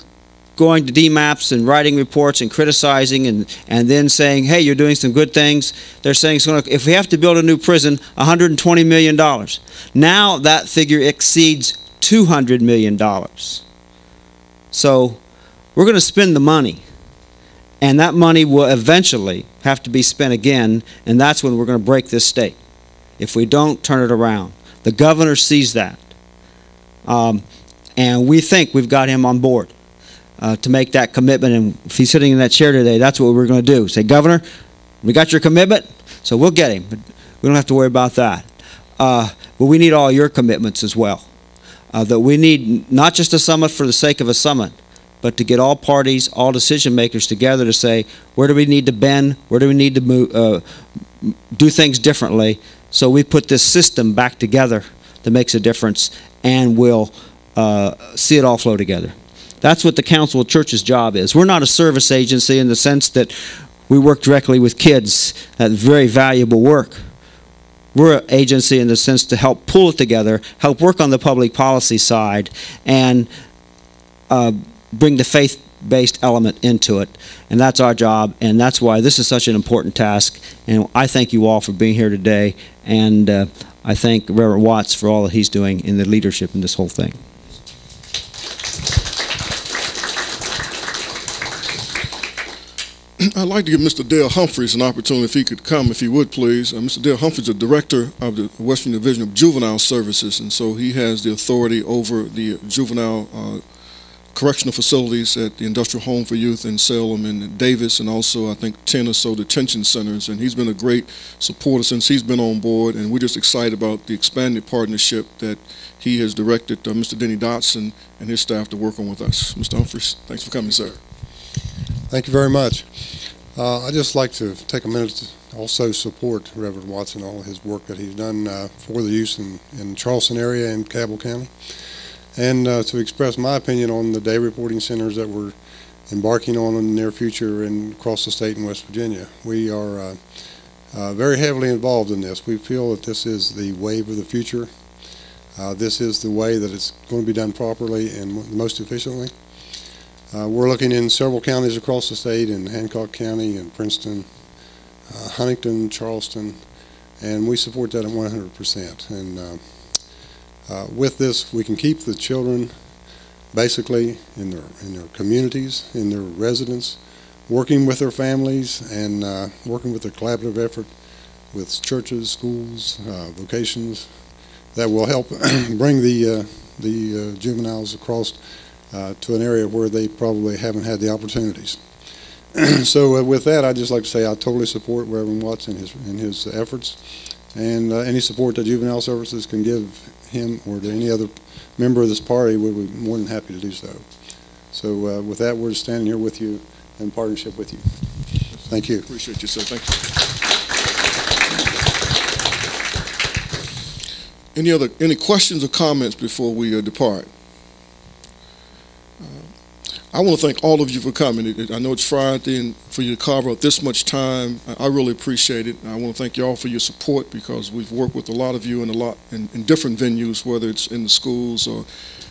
going to DMAPs and writing reports and criticizing and then saying, hey, you're doing some good things, they're saying it's going to, if we have to build a new prison, $120 million. Now that figure exceeds $200 million. So we're going to spend the money. And that money will eventually have to be spent again, and that's when we're going to break this state, if we don't turn it around. The governor sees that. And we think we've got him on board to make that commitment. And if he's sitting in that chair today, that's what we're going to do. Say, Governor, we got your commitment, so we'll get him. But we don't have to worry about that. But we need all your commitments as well. That we need not just a summit for the sake of a summit, but to get all parties, all decision makers together to say, where do we need to bend? Where do we need to move, do things differently? So we put this system back together that makes a difference and will see it all flow together. That's what the Council of Churches' job is. We're not a service agency in the sense that we work directly with kids. That's very valuable work. We're an agency in the sense to help pull it together, help work on the public policy side, and bring the faith-based element into it. And that's our job, and that's why this is such an important task. And I thank you all for being here today, and I thank Reverend Watts for all that he's doing in the leadership in this whole thing. I'd like to give Mr. Dale Humphreys an opportunity if he could come, if he would, please. Mr. Dale Humphreys is the director of the Western Division of Juvenile Services, and so he has the authority over the juvenile correctional facilities at the Industrial Home for Youth in Salem and Davis, and also I think 10 or so detention centers. And he's been a great supporter since he's been on board, and we're just excited about the expanded partnership that he has directed Mr. Denny Dotson and his staff to work on with us. Mr. Humphreys, thanks for coming, sir. Thank you very much. I'd just like to take a minute to also support Reverend Watson, all his work that he's done for the youth in Charleston area and Cabell County, and to express my opinion on the day reporting centers that we're embarking on in the near future and across the state in West Virginia. We are very heavily involved in this. We feel that this is the wave of the future. This is the way that it's going to be done properly and most efficiently. We're looking in several counties across the state, in Hancock County and Princeton, Huntington, Charleston, and we support that at 100%. And with this, we can keep the children basically in their communities, in their residence, working with their families and working with a collaborative effort with churches, schools, vocations that will help bring the juveniles across to an area where they probably haven't had the opportunities. So with that, I'd just like to say I totally support Reverend Watson in his efforts, and any support that Juvenile Services can give him or to any other member of this party, we'd be more than happy to do so. So with that, we're standing here with you in partnership with you. Thank you. Appreciate you, sir. Thank you. Any questions or comments before we depart? I want to thank all of you for coming. I know it's Friday, and for you to carve out this much time, I really appreciate it. I want to thank you all for your support, because we've worked with a lot of you in different venues, whether it's in the schools or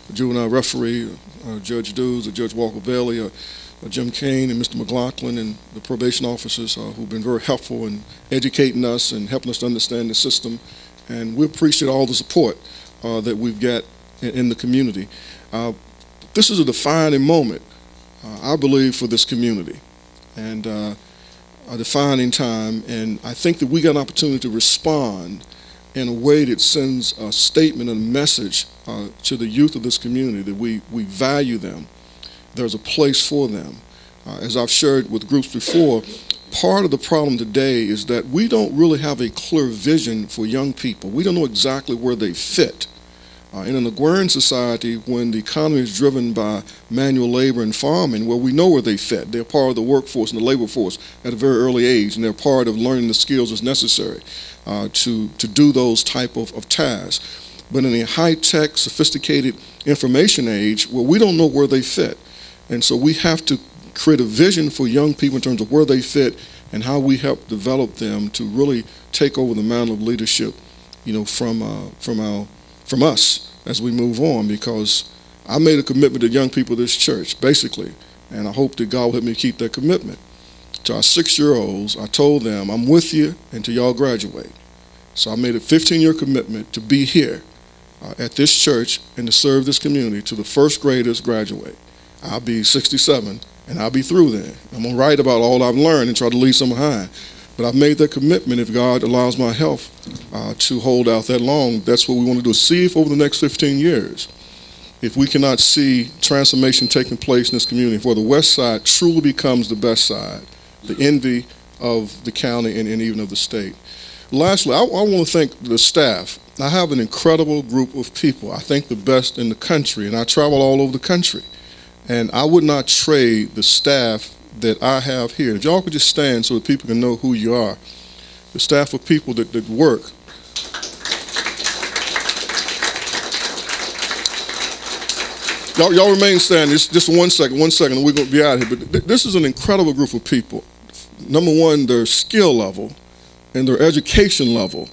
a juvenile referee, Judge Dews, or Judge Walker Bailey, or Jim Kane and Mr. McLaughlin, and the probation officers who've been very helpful in educating us and helping us to understand the system. And we appreciate all the support that we've got in the community. This is a defining moment, I believe, for this community, and a defining time. And I think that we got an opportunity to respond in a way that sends a statement and a message to the youth of this community that we value them. There's a place for them. As I've shared with groups before, part of the problem today is that we don't really have a clear vision for young people. We don't know exactly where they fit. In an agrarian society, when the economy is driven by manual labor and farming, well, we know where they fit. They're part of the workforce and the labor force at a very early age, and they're part of learning the skills that's necessary to do those type of tasks. But in a high-tech, sophisticated information age, well, we don't know where they fit. And so we have to create a vision for young people in terms of where they fit and how we help develop them to really take over the mantle of leadership, from us as we move on. Because I made a commitment to young people of this church, basically, and I hope that God will help me keep that commitment. To our 6-year-olds, I told them, I'm with you until y'all graduate. So I made a 15-year commitment to be here at this church and to serve this community till the first graders graduate. I'll be 67, and I'll be through then. I'm going to write about all I've learned and try to leave some behind. But I've made that commitment. If God allows my health to hold out that long, that's what we want to do. See if over the next 15 years, if we cannot see transformation taking place in this community, where the West Side truly becomes the best side, the envy of the county and even of the state. Lastly, I want to thank the staff. I have an incredible group of people. I think the best in the country, and I travel all over the country. And I would not trade the staff that I have here. If y'all could just stand so that people can know who you are. The staff of people that work. Y'all remain standing. Just 1 second, and we're going to be out here. But this is an incredible group of people. Number one, their skill level and their education level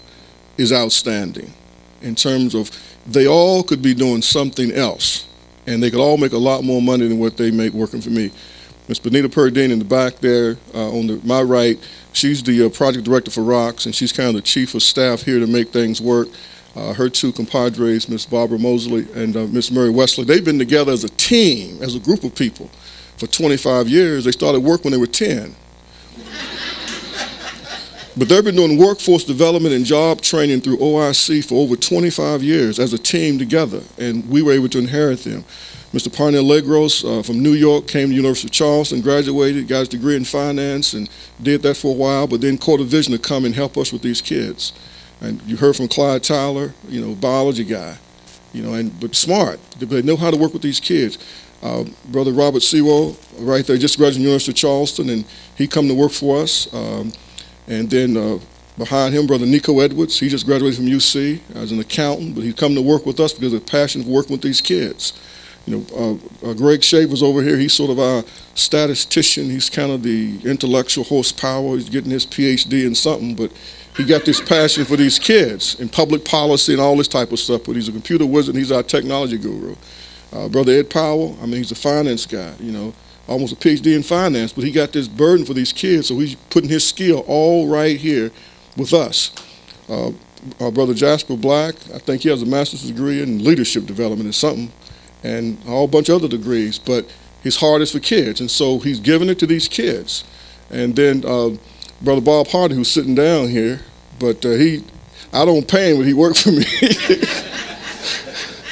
is outstanding in terms of they all could be doing something else, and they could all make a lot more money than what they make working for me. Ms. Benita Perdine in the back there on my right, she's the project director for ROCKS, and she's kind of the chief of staff here to make things work. Her two compadres, Ms. Barbara Mosley and Ms. Mary Wesley, they've been together as a team, as a group of people for 25 years. They started work when they were 10. But they've been doing workforce development and job training through OIC for over 25 years as a team together, and we were able to inherit them. Mr. Parnell Legros from New York came to the University of Charleston, graduated, got his degree in finance, and did that for a while, but then caught a vision to come and help us with these kids. And you heard from Clyde Tyler, biology guy, but smart. They know how to work with these kids. Brother Robert Sewell, right there, just graduated from the University of Charleston, and he come to work for us. And then behind him, Brother Nico Edwards, he just graduated from UC as an accountant, but he come to work with us because of the passion for working with these kids. Greg Shaver's over here. He's sort of our statistician. He's kind of the intellectual horsepower. He's getting his PhD in something, but he got this passion for these kids in public policy and all this type of stuff. But he's a computer wizard. And he's our technology guru. Brother Ed Powell, he's a finance guy, almost a PhD in finance, but he got this burden for these kids, so he's putting his skill all right here with us. Our brother Jasper Black, I think he has a master's degree in leadership development or something, and a whole bunch of other degrees, but his heart is for kids, and so he's giving it to these kids. And then Brother Bob Hardy, who's sitting down here, but I don't pay him, but he worked for me.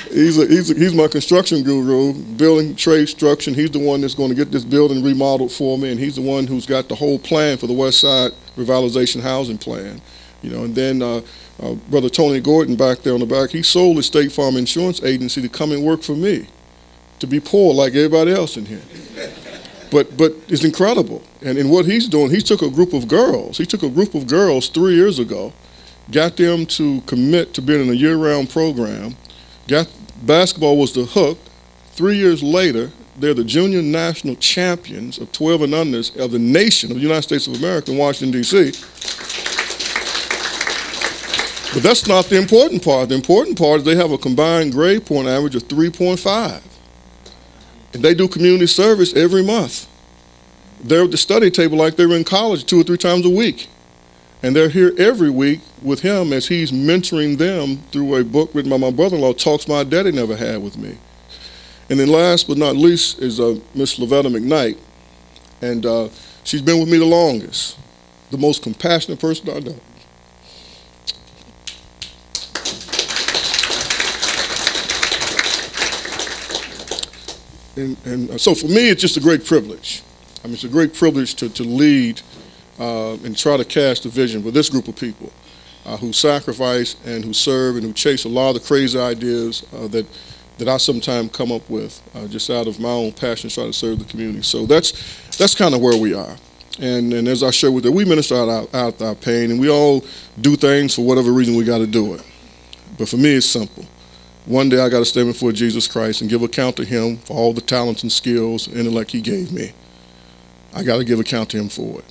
He's my construction guru, building trade construction. He's the one that's going to get this building remodeled for me, and he's the one who's got the whole plan for the West Side Revitalization Housing Plan. And then Brother Tony Gordon back there on the back, he sold his State Farm Insurance Agency to come and work for me, to be poor like everybody else in here. But it's incredible. And what he's doing, he took a group of girls. He took a group of girls 3 years ago, got them to commit to being in a year-round program. Basketball was the hook. 3 years later, they're the junior national champions of 12 and unders of the nation of the United States of America in Washington, D.C. But that's not the important part. The important part is they have a combined grade point average of 3.5. And they do community service every month. They're at the study table like they were in college 2 or 3 times a week. And they're here every week with him as he's mentoring them through a book written by my brother-in-law, Talks My Daddy Never Had with me. And then last but not least is Miss Lavetta McKnight. And she's been with me the longest, the most compassionate person I know. And so for me, it's just a great privilege. It's a great privilege to lead and try to cast a vision with this group of people who sacrifice and who serve and who chase a lot of the crazy ideas that I sometimes come up with just out of my own passion, trying to serve the community. So that's kind of where we are. And as I share with you, we minister out our pain, and we all do things for whatever reason we got to do it. But for me, it's simple. One day I got to stand before Jesus Christ and give account to him for all the talents and skills and intellect he gave me. I got to give account to him for it.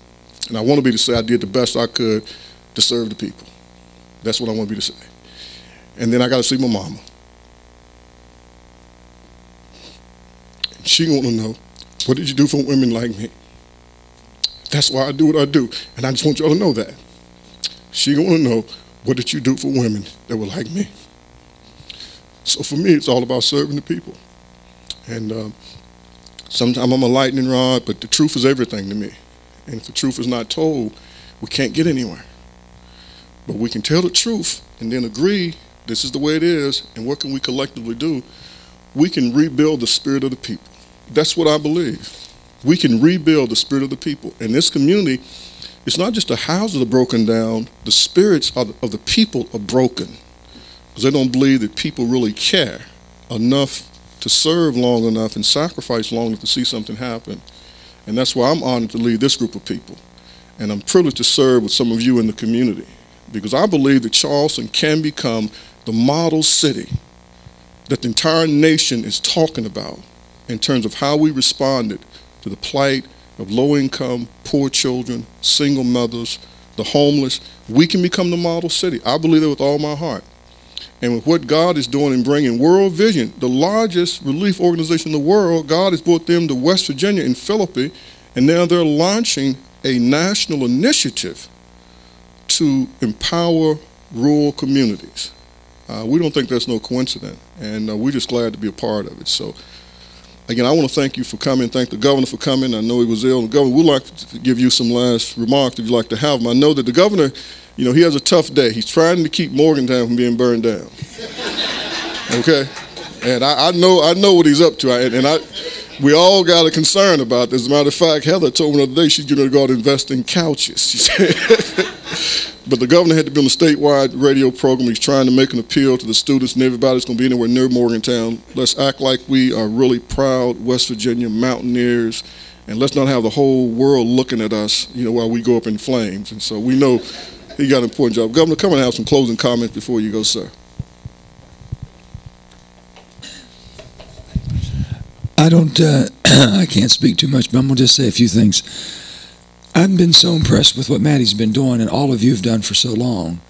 And I want to be to say I did the best I could to serve the people. That's what I want to be to say. And then I got to see my mama. And she want to know, what did you do for women like me? That's why I do what I do. And I just want y'all to know that. She want to know, what did you do for women that were like me? So for me, it's all about serving the people. And sometimes I'm a lightning rod, but the truth is everything to me. And if the truth is not told, we can't get anywhere. But we can tell the truth and then agree this is the way it is, and what can we collectively do? We can rebuild the spirit of the people. That's what I believe. We can rebuild the spirit of the people. And this community, it's not just the houses are broken down, the spirits of the people are broken. Because they don't believe that people really care enough to serve long enough and sacrifice long enough to see something happen. And that's why I'm honored to lead this group of people. And I'm privileged to serve with some of you in the community, because I believe that Charleston can become the model city that the entire nation is talking about in terms of how we responded to the plight of low-income, poor children, single mothers, the homeless. We can become the model city. I believe that with all my heart. And with what God is doing in bringing World Vision, the largest relief organization in the world, God has brought them to West Virginia in Philippi, and now they're launching a national initiative to empower rural communities. We don't think that's no coincidence, and we're just glad to be a part of it. So Again, I want to thank you for coming. Thank the governor for coming. I know he was ill. The governor would like to give you some last remarks if you'd like to have them. I know that the governor, you know, he has a tough day. He's trying to keep Morgantown from being burned down. Okay? And I know what he's up to. We all got a concern about this. As a matter of fact, Heather told me the other day she's going to go out and invest in couches. She said. But the governor had to be on a statewide radio program. He's trying to make an appeal to the students and everybody that's going to be anywhere near Morgantown. Let's act like we are really proud West Virginia mountaineers, and let's not have the whole world looking at us, you know, while we go up in flames. And so we know he got an important job. Governor, come and have some closing comments before you go, sir. I can't speak too much, but I'm going to just say a few things. I've been so impressed with what Mattie's been doing and all of you have done for so long.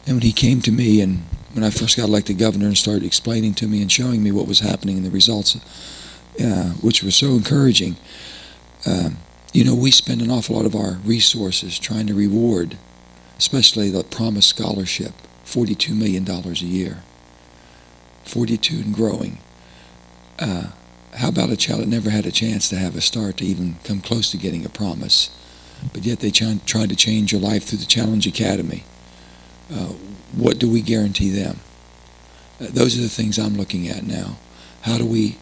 And when he came to me and when I first got elected governor and started explaining to me and showing me what was happening and the results, which were so encouraging, you know, we spend an awful lot of our resources trying to reward, especially the Promise Scholarship, $42 million a year. 42 and growing. How about a child that never had a chance to have a start to even come close to getting a promise, but yet they tried to change your life through the Challenge Academy? What do we guarantee them? Those are the things I'm looking at now. How do we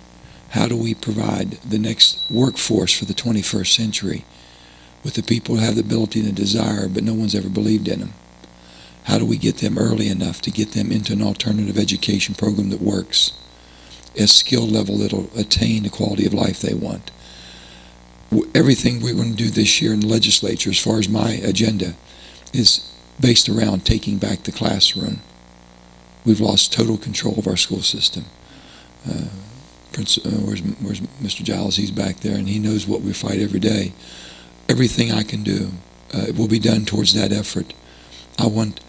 provide the next workforce for the 21st century with the people who have the ability and the desire, but no one's ever believed in them? How do we get them early enough to get them into an alternative education program that works, a skill level that'll attain the quality of life they want? Everything we're going to do this year in the legislature, as far as my agenda, is based around taking back the classroom. We've lost total control of our school system. Where's Mr. Giles? He's back there, and he knows what we fight every day. Everything I can do will be done towards that effort. I want,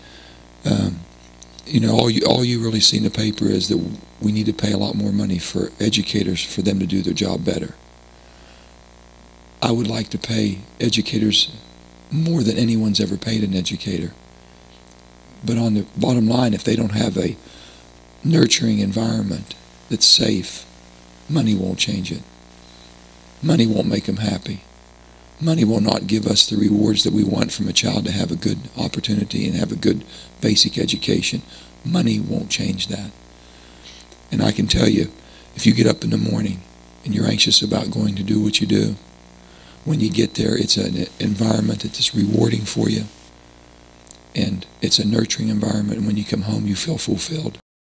you know, all you really see in the paper is that we need to pay a lot more money for educators for them to do their job better. I would like to pay educators more than anyone's ever paid an educator. But on the bottom line, if they don't have a nurturing environment that's safe, money won't change it. Money won't make them happy. Money will not give us the rewards that we want from a child to have a good opportunity and have a good basic education. Money won't change that. And I can tell you, if you get up in the morning and you're anxious about going to do what you do, when you get there, it's an environment that's rewarding for you, and it's a nurturing environment, and when you come home, you feel fulfilled.